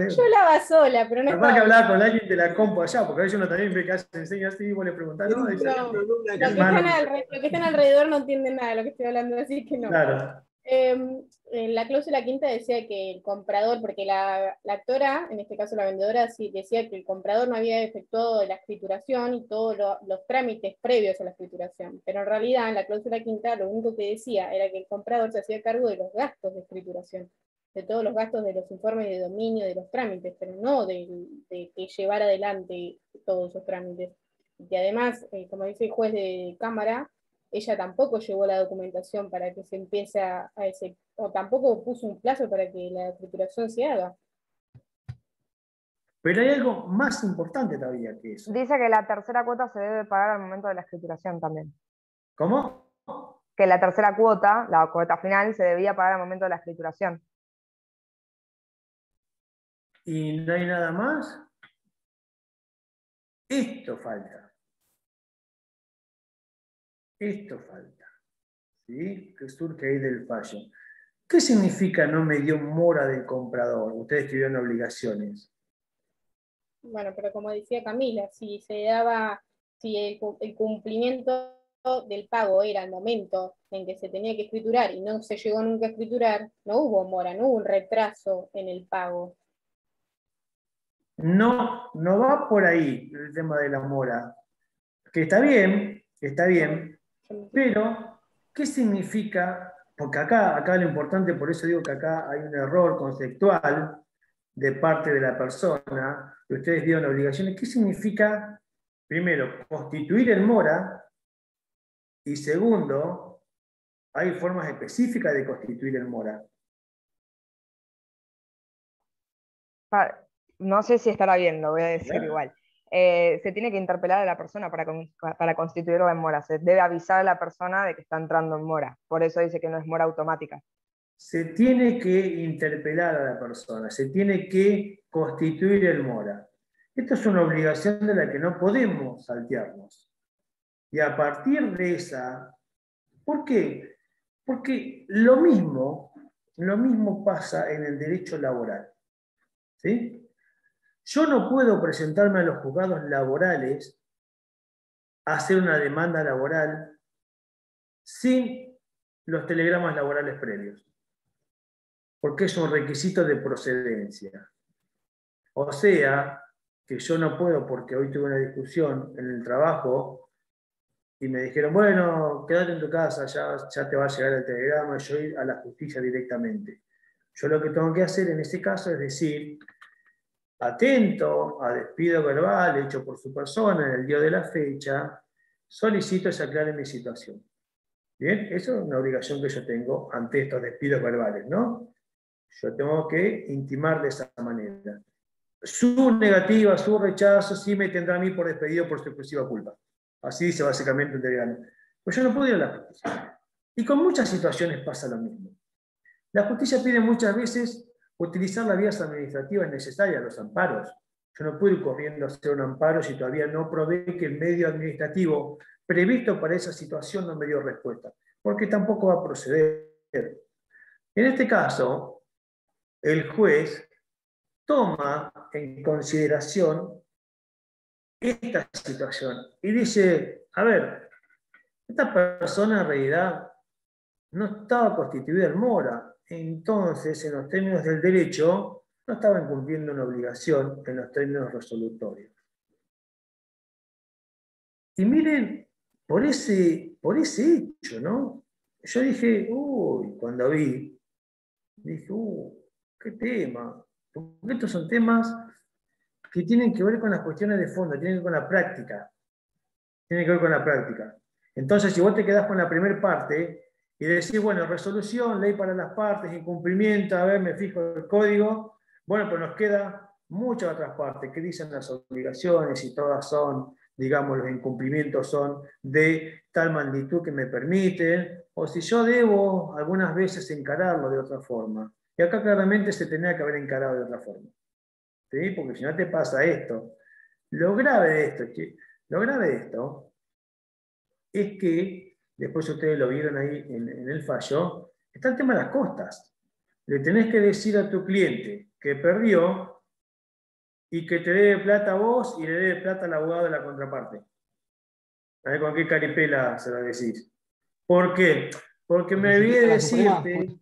yo hablaba sola, pero no capaz que estaba. hablaba con alguien de la compu allá, porque a veces uno también ve que se enseña así y vos le preguntás, ¿no? Dice, No, los que están alrededor no entienden nada de lo que estoy hablando, así que no. claro. En la cláusula quinta decía que el comprador, porque la actora, en este caso la vendedora, sí decía que el comprador no había efectuado la escrituración y todos los trámites previos a la escrituración. Pero en realidad, en la cláusula quinta, lo único que decía era que el comprador se hacía cargo de los gastos de escrituración, de todos los gastos de los informes de dominio, de los trámites, pero no de llevar adelante todos esos trámites. Y además, como dice el juez de cámara, ella tampoco llevó la documentación para que se empiece o tampoco puso un plazo para que la escrituración se haga. Pero hay algo más importante todavía que eso. Dice que la tercera cuota se debe pagar al momento de la escrituración también. ¿Cómo? Que la tercera cuota, la cuota final, se debía pagar al momento de la escrituración. ¿Y no hay nada más? Esto falta. Esto falta. ¿Sí? Que surge ahí del fallo. ¿Qué significa no me dio mora del comprador? Ustedes escribieron obligaciones. Bueno, pero como decía Camila, si el cumplimiento del pago era el momento en que se tenía que escriturar y no se llegó nunca a escriturar, no hubo mora, no hubo un retraso en el pago. No, no va por ahí el tema de la mora. Que está bien, pero ¿qué significa? Porque acá lo importante, por eso digo que acá hay un error conceptual de parte de la persona, que ustedes dieron obligaciones. ¿Qué significa, primero, constituir el mora? Y segundo, hay formas específicas de constituir el mora. No sé si estará bien, lo voy a decir igual. Se tiene que interpelar a la persona para constituirla en mora. Se debe avisar a la persona de que está entrando en mora. Por eso dice que no es mora automática. Se tiene que interpelar a la persona, se tiene que constituir el mora. Esto es una obligación de la que no podemos saltearnos. Y a partir de esa, ¿por qué? Porque lo mismo pasa en el derecho laboral. ¿Sí? Yo no puedo presentarme a los juzgados laborales a hacer una demanda laboral sin los telegramas laborales previos, porque es un requisito de procedencia. O sea, que yo no puedo, porque hoy tuve una discusión en el trabajo y me dijeron, bueno, quédate en tu casa, ya te va a llegar el telegrama, y yo ir a la justicia directamente. Yo lo que tengo que hacer en ese caso es decir, atento a despido verbal hecho por su persona en el día de la fecha, solicito se aclare mi situación. Bien, eso es una obligación que yo tengo ante estos despidos verbales, ¿no? Yo tengo que intimar de esa manera. su negativa, su rechazo, sí me tendrá a mí por despedido por su exclusiva culpa. Así dice básicamente un delegado. Pues yo no puedo ir a la justicia. Y con muchas situaciones pasa lo mismo. La justicia pide muchas veces utilizar las vías administrativas necesarias, los amparos. Yo no puedo ir corriendo a hacer un amparo si todavía no probé que el medio administrativo previsto para esa situación no me dio respuesta, porque tampoco va a proceder. En este caso, el juez toma en consideración esta situación y dice, a ver, esta persona en realidad no estaba constituida en mora, entonces en los términos del derecho no estaba incumpliendo una obligación en los términos resolutorios. Y miren, por ese hecho, ¿no? Yo dije, uy, cuando vi, dije, qué tema, porque estos son temas que tienen que ver con las cuestiones de fondo, tienen que ver con la práctica. Tienen que ver con la práctica. Entonces, si vos te quedás con la primera parte y decís, bueno, resolución, ley para las partes, incumplimiento, a ver, me fijo el código, bueno, pues nos queda muchas otras partes que dicen las obligaciones y todas son, digamos, los incumplimientos son de tal magnitud que me permiten, o si yo debo algunas veces encararlo de otra forma. Y acá claramente se tenía que haber encarado de otra forma. ¿Sí? Porque si no te pasa esto. Lo grave de esto es que, después ustedes lo vieron ahí en el fallo, está el tema de las costas. Le tenés que decir a tu cliente que perdió y que te debe plata a vos y le debe plata al abogado de la contraparte. A ver con qué caripela se lo decís. ¿Por qué? Porque me olvidé de decirte...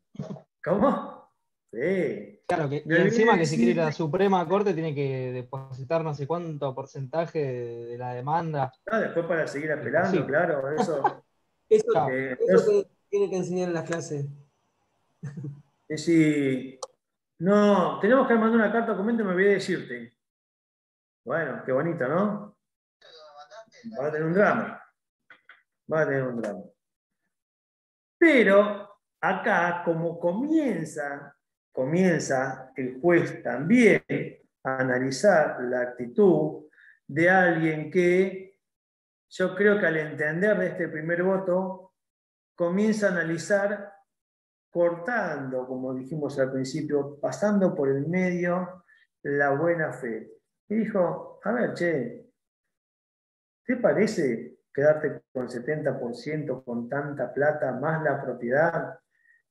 ¿Cómo? Sí. Claro, que, y encima que si quiere ir a la Suprema Corte tiene que depositar no sé cuánto porcentaje de la demanda. No, después para seguir apelando, sí. claro, eso. Eso tiene que enseñar en las clases. Es decir, no, tenemos que mandar una carta documento y me olvidé de decirte. Bueno, qué bonito, ¿no? Va a tener un drama. Va a tener un drama. Pero acá, como comienza el juez también a analizar la actitud de alguien que yo creo que al entender de este primer voto, comienza a analizar cortando, como dijimos al principio, pasando por el medio la buena fe. Y dijo, a ver, che, ¿te parece quedarte con 70% con tanta plata más la propiedad?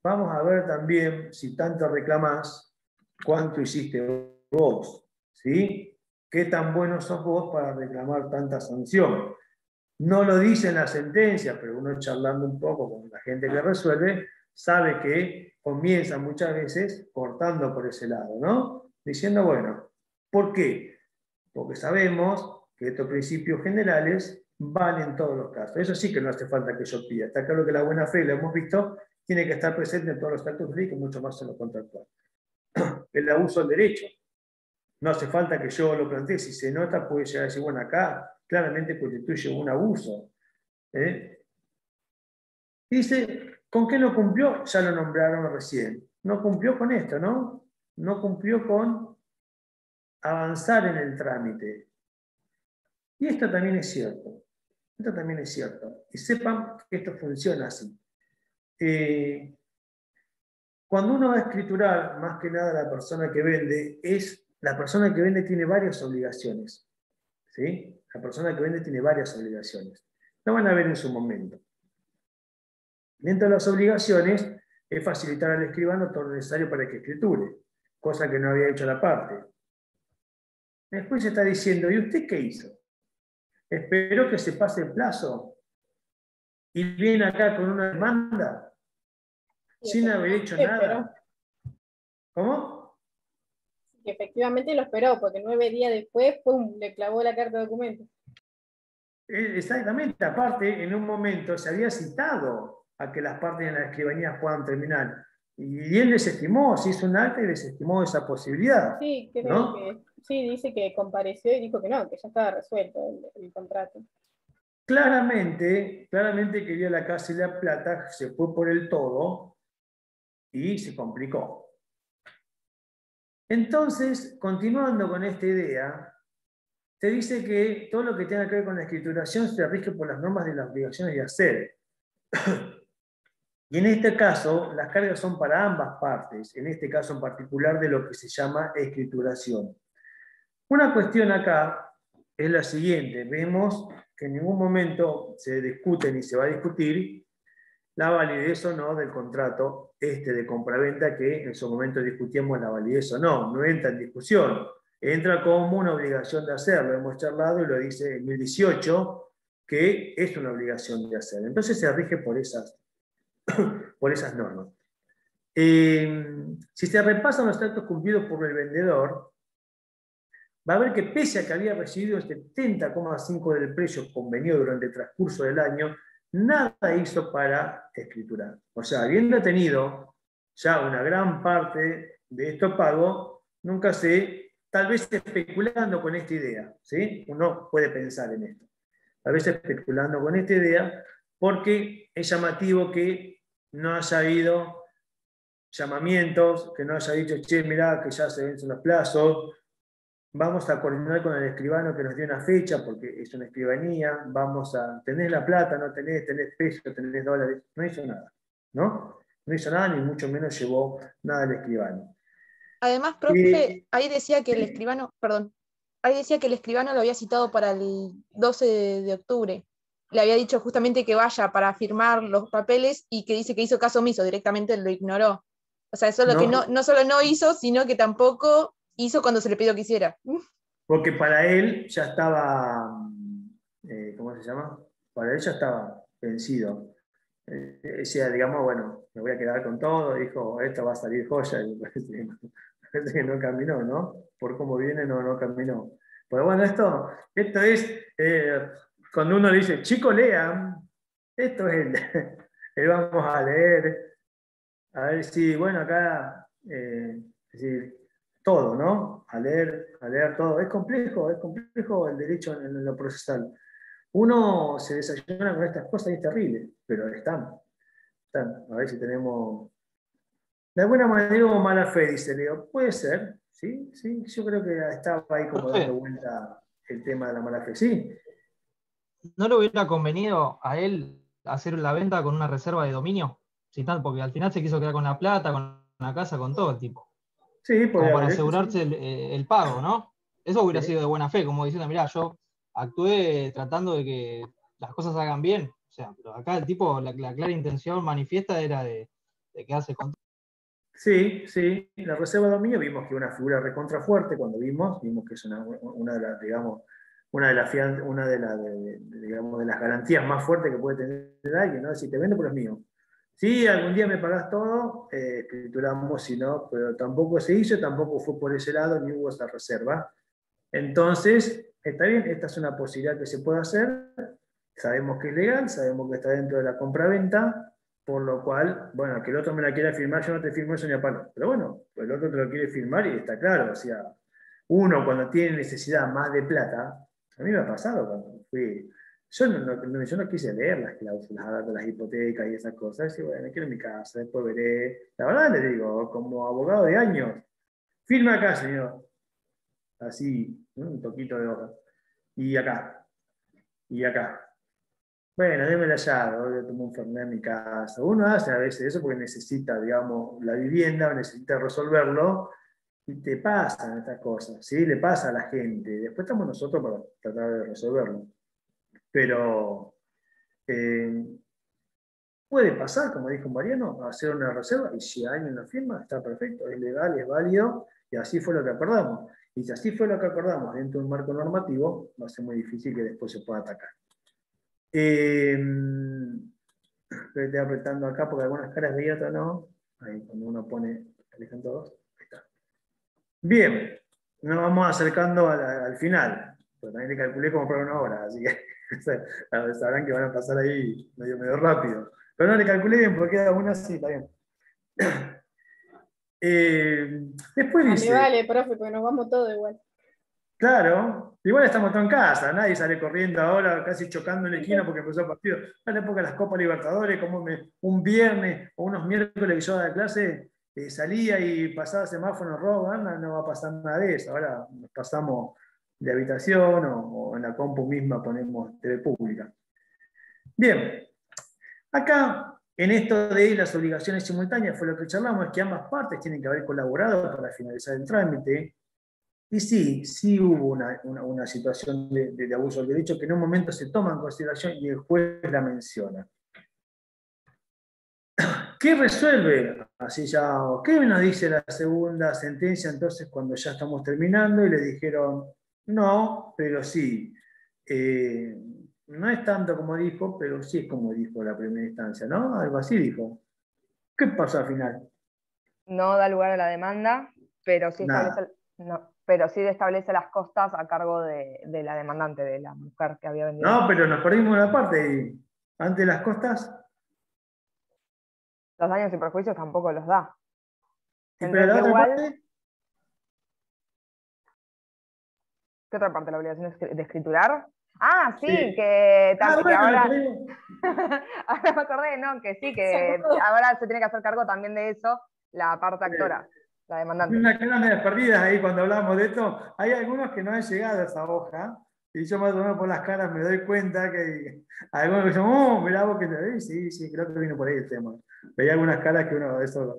Vamos a ver también, si tanto reclamás, cuánto hiciste vos, ¿sí? ¿Qué tan bueno sos vos para reclamar tanta sanción? No lo dice en la sentencia, pero uno charlando un poco con la gente que resuelve, sabe que comienza muchas veces cortando por ese lado, ¿no? Diciendo, bueno, ¿por qué? Porque sabemos que estos principios generales valen en todos los casos. Eso sí que no hace falta que yo pida. Está claro que la buena fe, lo hemos visto, tiene que estar presente en todos los actos jurídicos, mucho más en lo contractual. El abuso del derecho. No hace falta que yo lo plantee. Si se nota, puede llegar a decir, bueno, acá claramente constituye un abuso. Dice, ¿con qué no cumplió? Ya lo nombraron recién. No cumplió con esto, ¿no? No cumplió con avanzar en el trámite. Y esto también es cierto. Esto también es cierto. Y sepan que esto funciona así. Cuando uno va a escriturar, más que nada la persona que vende, la persona que vende tiene varias obligaciones. ¿Sí? La persona que vende tiene varias obligaciones. Lo van a ver en su momento. Dentro de las obligaciones es facilitar al escribano todo lo necesario para que escriture, cosa que no había hecho la parte. Después se está diciendo, ¿y usted qué hizo? Esperó que se pase el plazo y viene acá con una demanda sin haber hecho nada. ¿Cómo? Efectivamente lo esperó, porque 9 días después, ¡pum!, le clavó la carta de documento. Exactamente, aparte, en un momento se había citado a que las partes en las escribanías puedan terminar. Y él desestimó, se hizo un acta y desestimó esa posibilidad. Sí, creo ¿no? que sí, dice que compareció y dijo que no, que ya estaba resuelto el contrato. Claramente quería la casa y la plata, se fue por el todo y se complicó. Entonces, continuando con esta idea, te dice que todo lo que tenga que ver con la escrituración se rige por las normas de las obligaciones de hacer. Y en este caso, las cargas son para ambas partes, en este caso en particular de lo que se llama escrituración. Una cuestión acá es la siguiente. Vemos que en ningún momento se discute ni se va a discutir la validez o no del contrato de compraventa, que en su momento discutíamos la validez o no. No entra en discusión. Entra como una obligación de hacerlo. Hemos charlado y lo dice en 2018, que es una obligación de hacer. Entonces se rige por esas normas. Si se repasan los actos cumplidos por el vendedor, va a ver que pese a que había recibido el 70,5% del precio convenido durante el transcurso del año, nada hizo para escriturar. O sea, habiendo tenido ya una gran parte de estos pagos, nunca tal vez especulando con esta idea, ¿sí? Uno puede pensar en esto. A veces especulando con esta idea, porque es llamativo que no haya habido llamamientos, que no haya dicho, che, mirá, que ya se vencen los plazos, vamos a coordinar con el escribano que nos dio una fecha, porque es una escribanía, vamos a, ¿tenés la plata? ¿No tenés? ¿Tenés pesos? ¿Tenés dólares? No hizo nada, ¿no? No hizo nada, ni mucho menos llevó nada al escribano. Además, profe, ahí decía que el escribano, perdón, ahí decía que el escribano lo había citado para el 12 de octubre. Le había dicho justamente que vaya para firmar los papeles y que dice que hizo caso omiso, directamente lo ignoró. O sea, eso es lo que no solo no hizo, sino que tampoco hizo cuando se le pidió que hiciera. Porque para él ya estaba, ¿cómo se llama? Para él ya estaba vencido. Decía, digamos, bueno, me voy a quedar con todo, dijo, esto va a salir joya, y parece que no caminó, ¿no? Por cómo viene, no caminó. Pues bueno, esto es, cuando uno dice, chicos, lean, esto es el vamos a leer, a ver si, bueno, acá, es decir, todo, ¿no? A leer todo. Es complejo el derecho en lo procesal. Uno se desayuna con estas cosas y es terrible, pero están. A ver si tenemos... De alguna manera o mala fe, dice Leo. Puede ser, ¿sí? Yo creo que estaba ahí como dando vuelta el tema de la mala fe. Sí. ¿No le hubiera convenido a él hacer la venta con una reserva de dominio? Sí, porque al final se quiso quedar con la plata, con la casa, con todo el tipo. Sí, como para asegurarse el pago, ¿no? Eso hubiera sido de buena fe, como diciendo, mirá, yo actué tratando de que las cosas se hagan bien. O sea, pero acá el tipo, la clara intención manifiesta era de quedarse con... Sí, la reserva de dominio vimos que una figura recontra fuerte cuando vimos que es una de las, digamos, digamos, de las garantías más fuertes que puede tener alguien, ¿no? Si te vendo, pero es mío. Si algún día me pagás todo, escrituramos, si no, pero tampoco se hizo, tampoco fue por ese lado, ni hubo esa reserva. Entonces, está bien, esta es una posibilidad que se puede hacer, sabemos que es legal, sabemos que está dentro de la compraventa, por lo cual, bueno, que el otro me la quiera firmar, yo no te firmo eso ni a palo. Pero bueno, pues el otro te lo quiere firmar y está claro, o sea, uno cuando tiene necesidad más de plata, a mí me ha pasado cuando fui... Yo no quise leer las cláusulas de las hipotecas y esas cosas. Y bueno, me quiero en mi casa, después veré. La verdad le digo, como abogado de años, firma acá, señor. Así, un poquito de hoja. Y acá. Bueno, déme la llave, yo tomo un fernet en mi casa. Uno hace a veces eso porque necesita, digamos, la vivienda, o necesita resolverlo, y te pasan estas cosas, ¿sí? Le pasa a la gente. Después estamos nosotros para tratar de resolverlo. Pero puede pasar, como dijo Mariano, hacer una reserva, y si alguien lo firma, está perfecto, es legal, es válido, y así fue lo que acordamos. Y si así fue lo que acordamos dentro de un marco normativo, va a ser muy difícil que después se pueda atacar. Estoy apretando acá porque algunas caras veía, otras no. Ahí, cuando uno pone, eligen todos, ahí está. Bien, nos vamos acercando al final. Pero también le calculé como para una hora, así que sabrán que van a pasar ahí medio rápido. Pero no le calculé bien porque queda una así, está bien. Después dice... Vale, profe, porque nos vamos todos igual. Claro, igual estamos todos en casa, nadie sale corriendo ahora, casi chocando en la esquina porque empezó el partido. En la época de las Copas Libertadores, como un viernes o unos miércoles que yo daba clase, salía y pasaba semáforo rojo, no va a pasar nada de eso. Ahora nos pasamos de habitación o en la compu misma ponemos TV pública. Bien, acá en esto de las obligaciones simultáneas fue lo que charlamos, es que ambas partes tienen que haber colaborado para finalizar el trámite. Y sí hubo una situación de abuso del derecho que en un momento se toma en consideración y el juez la menciona. ¿Qué resuelve? Así ya, ¿qué nos dice la segunda sentencia entonces cuando ya estamos terminando? Y le dijeron, no, pero sí. No es tanto como dijo, pero sí es como dijo la primera instancia, ¿no? Algo así dijo. ¿Qué pasó al final? No da lugar a la demanda, pero sí Nada. establece las costas a cargo de la demandante, de la mujer que había vendido. No, pero nos perdimos una parte. Y antes de las costas. Los daños y perjuicios tampoco los da. Pero la otra parte. ¿Qué otra parte? ¿La obligación de escriturar? Ah, sí, Sí. que Bueno, ahora. Ahora me acordé, ¿no? Que sí, que ahora se tiene que hacer cargo también de eso la parte actora, la demandante. Una cara medio perdidas ahí cuando hablamos de esto. Hay algunos que no han llegado a esa hoja, y yo más o menos por las caras me doy cuenta que hay algunos que dicen, mirá vos que sí, creo que vino por ahí el tema. Veía algunas caras que uno de esos.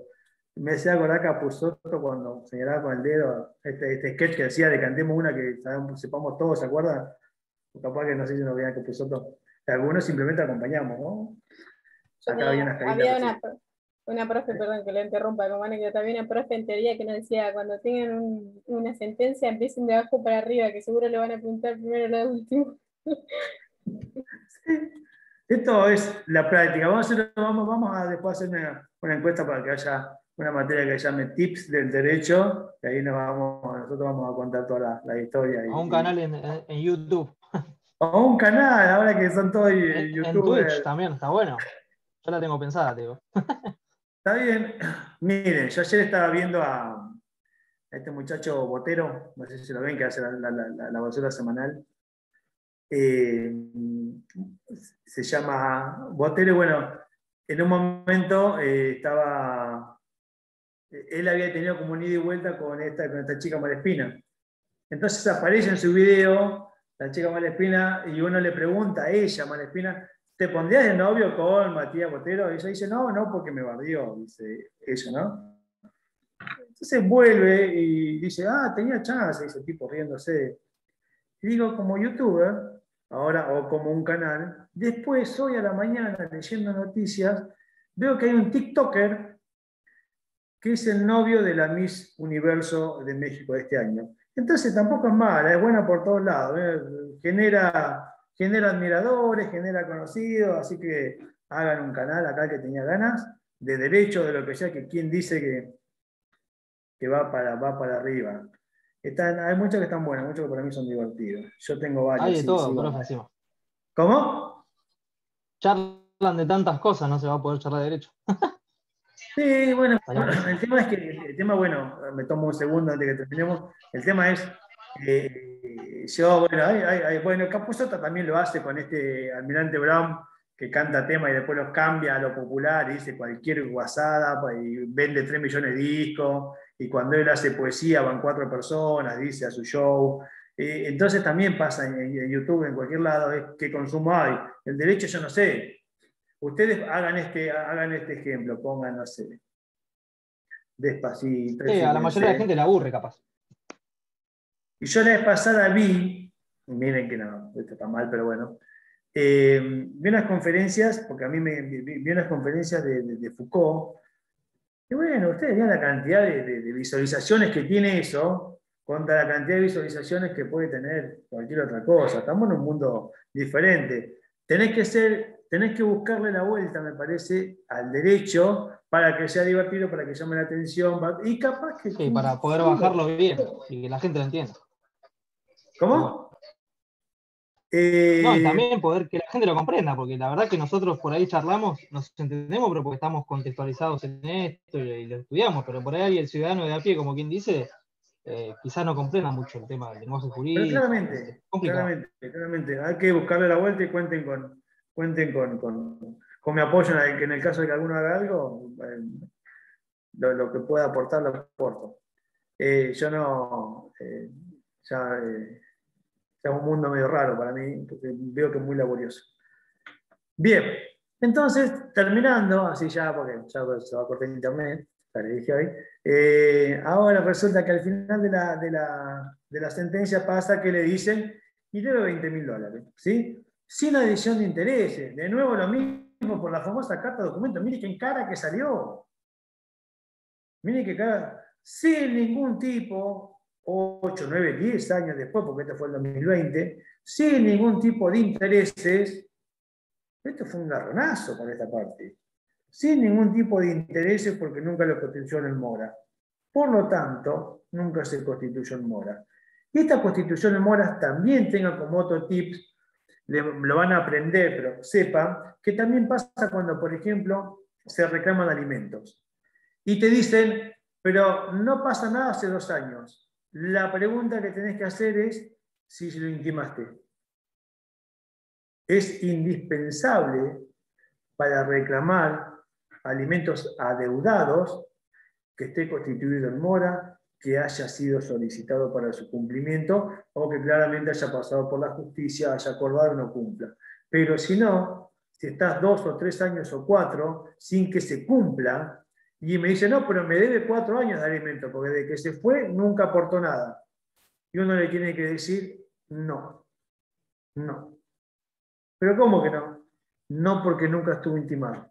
Me hacía acordar Capusotto cuando señalaba con el dedo este sketch que decía de cantemos una que sepamos todos, ¿se acuerdan? O capaz que no sé si nos veían Capusotto. Algunos simplemente acompañamos, ¿no? Acá había una profe, perdón que le interrumpa, como anécdota, había una profe en teoría que nos decía, cuando tengan una sentencia, empiecen de abajo para arriba, que seguro le van a preguntar primero lo último. Esto es la práctica. Vamos a después hacer una encuesta para que haya una materia que se llame Tips del Derecho, y ahí nosotros vamos a contar toda la historia. A un canal en YouTube. O un canal, ahora que son todos YouTube. En Twitch también, está bueno. Yo la tengo pensada, digo. Está bien. Miren, yo ayer estaba viendo a este muchacho Botero, no sé si lo ven, que hace la basura semanal. Se llama Botero, bueno, en un momento él había tenido como un ida y vuelta con esta chica Malespina. Entonces aparece en su video la chica Malespina y uno le pregunta a ella, Malespina, ¿te pondrías de novio con Matías Botero? Y ella dice, no, porque me barrió, dice ella, ¿no? Entonces vuelve y dice, tenía chance, dice el tipo riéndose. Y digo, como youtuber, ahora, o como un canal, después, hoy a la mañana, leyendo noticias, veo que hay un TikToker que es el novio de la Miss Universo de México de este año. Entonces tampoco es mala, es buena por todos lados. Genera admiradores, genera conocidos, así que hagan un canal acá que tenía ganas, de derecho, de lo que sea, que quien dice que va para arriba. Hay muchos que están buenos, muchos que para mí son divertidos. Yo tengo varios. Hay de todo, profe, encima. ¿Cómo? Charlan de tantas cosas, no se va a poder charlar de derecho. Sí, bueno, el tema es que, bueno, me tomo un segundo antes que terminemos. El tema es, bueno, Capusotto también lo hace con este Almirante Brown, que canta temas y después los cambia a lo popular y dice cualquier guasada y vende 3 millones de discos. Y cuando él hace poesía van 4 personas, dice a su show. Entonces también pasa en YouTube, en cualquier lado, es qué consumo hay. El derecho yo no sé. Ustedes hagan este ejemplo, pongan, no sé, Despacito. Sí, a la mayoría de la gente le aburre, capaz. Y yo la vez pasada vi, miren que no, esto está mal, pero bueno, vi unas conferencias, porque a mí vi unas conferencias de Foucault, y bueno, ustedes vean la cantidad de visualizaciones que tiene eso, contra la cantidad de visualizaciones que puede tener cualquier otra cosa. Estamos en un mundo diferente. Tenés que buscarle la vuelta, me parece, al derecho para que sea divertido, para que llame la atención, y capaz que... Sí, para poder bajarlo bien y que la gente lo entienda. ¿Cómo? No, y también poder que la gente lo comprenda, porque la verdad que nosotros por ahí charlamos, nos entendemos, pero porque estamos contextualizados en esto y lo estudiamos, pero por ahí el ciudadano de a pie, como quien dice, quizás no comprenda mucho el tema del lenguaje jurídico. Pero claramente. Hay que buscarle la vuelta y cuenten con mi apoyo en el caso de que alguno haga algo. lo que pueda aportar, lo aporto. Yo no, ya es un mundo medio raro para mí, porque veo que es muy laborioso. Bien, entonces, terminando, así ya, porque ya se va a cortar internet, ya le dije hoy, ahora resulta que al final de la sentencia pasa que le dicen, y debe $20.000, ¿sí? Sin adición de intereses. De nuevo lo mismo por la famosa carta de documento. Mire qué cara que salió. Mire qué cara. Sin ningún tipo, 8, 9, 10 años después, porque este fue el 2020, sin ningún tipo de intereses. Esto fue un garronazo por esta parte. Sin ningún tipo de intereses porque nunca lo constituyó en mora. Por lo tanto, nunca se constituyó en mora. Y esta constitución en mora también tenga como otro tips, lo van a aprender, pero sepan que también pasa cuando, por ejemplo, se reclaman alimentos. Y te dicen, pero no pasa nada hace 2 años. La pregunta que tenés que hacer es si lo intimaste. Es indispensable para reclamar alimentos adeudados que esté constituido en mora, que haya sido solicitado para su cumplimiento o que claramente haya pasado por la justicia, haya acordado y no cumpla. Pero si no, si estás 2 o 3 años o 4 sin que se cumpla, y me dice, no, pero me debe 4 años de alimento, porque desde que se fue nunca aportó nada. Y uno le tiene que decir, no, no. ¿Pero cómo que no? No, porque nunca estuvo intimado.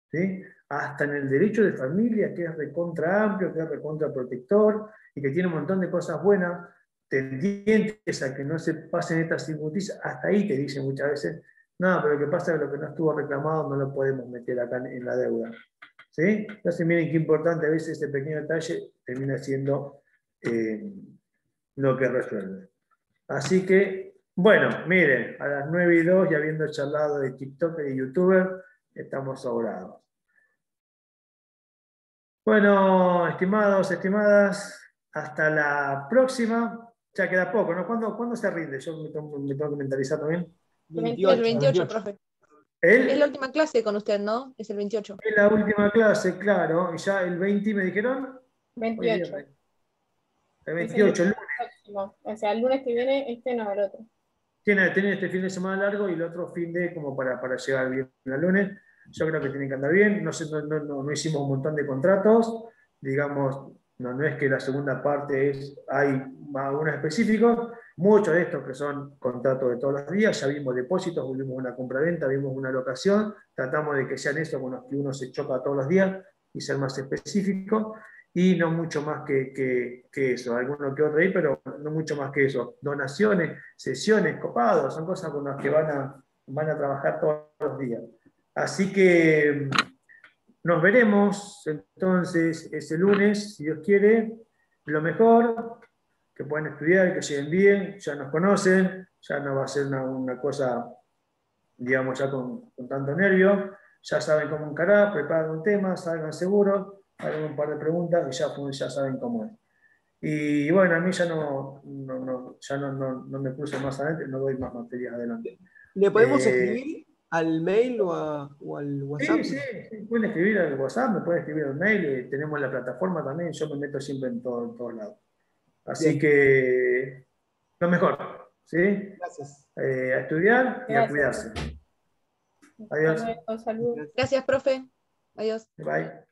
¿Sí? Hasta en el derecho de familia, que es recontra amplio, que es recontra protector y que tiene un montón de cosas buenas, tendientes a que no se pasen estas injusticias, hasta ahí te dicen muchas veces, no, pero lo que pasa es que lo que no estuvo reclamado no lo podemos meter acá en la deuda. ¿Sí? Entonces miren qué importante a veces este pequeño detalle termina siendo lo que resuelve. Así que, bueno, miren, a las 9:02 y habiendo charlado de TikTok y de YouTuber, estamos sobrados. Bueno, estimados, estimadas, hasta la próxima. Ya queda poco, ¿no? ¿Cuándo se rinde? Yo me tengo que mentalizar también. El 28, profe. Es la última clase con usted, ¿no? Es el 28. Es la última clase, claro. Y ya el 20 me dijeron. 28. El 28, el lunes. Próximo. O sea, el lunes que viene, no, el otro. Tiene este fin de semana largo y el otro fin de como para llegar bien el lunes. Yo creo que tiene que andar bien. No hicimos un montón de contratos. Digamos, no es que la segunda parte hay algunos específicos. Muchos de estos que son contratos de todos los días. Ya vimos depósitos, vimos una compra-venta, vimos una locación. Tratamos de que sean esos con los que uno se choca todos los días y ser más específico. Y no mucho más que eso, alguno que otro ahí, pero no mucho más que eso. Donaciones, sesiones, copados, son cosas con las que van a trabajar todos los días. Así que nos veremos entonces ese lunes, si Dios quiere. Lo mejor, que puedan estudiar, que lleguen bien, ya nos conocen, ya no va a ser una cosa, digamos, ya con tanto nervio, ya saben cómo encarar, preparen un tema, salgan seguros, hagan un par de preguntas y ya saben cómo es. Y bueno, a mí ya no me cruzo más adelante, no doy más materias adelante. ¿Le podemos escribir al mail o al WhatsApp? Sí, pueden escribir al WhatsApp, me pueden escribir al mail, tenemos la plataforma también, yo me meto siempre en todos lados. Así Bien. que lo mejor, ¿sí? Gracias. A estudiar y a cuidarse. Adiós. Saludos. Gracias, profe. Adiós. Bye.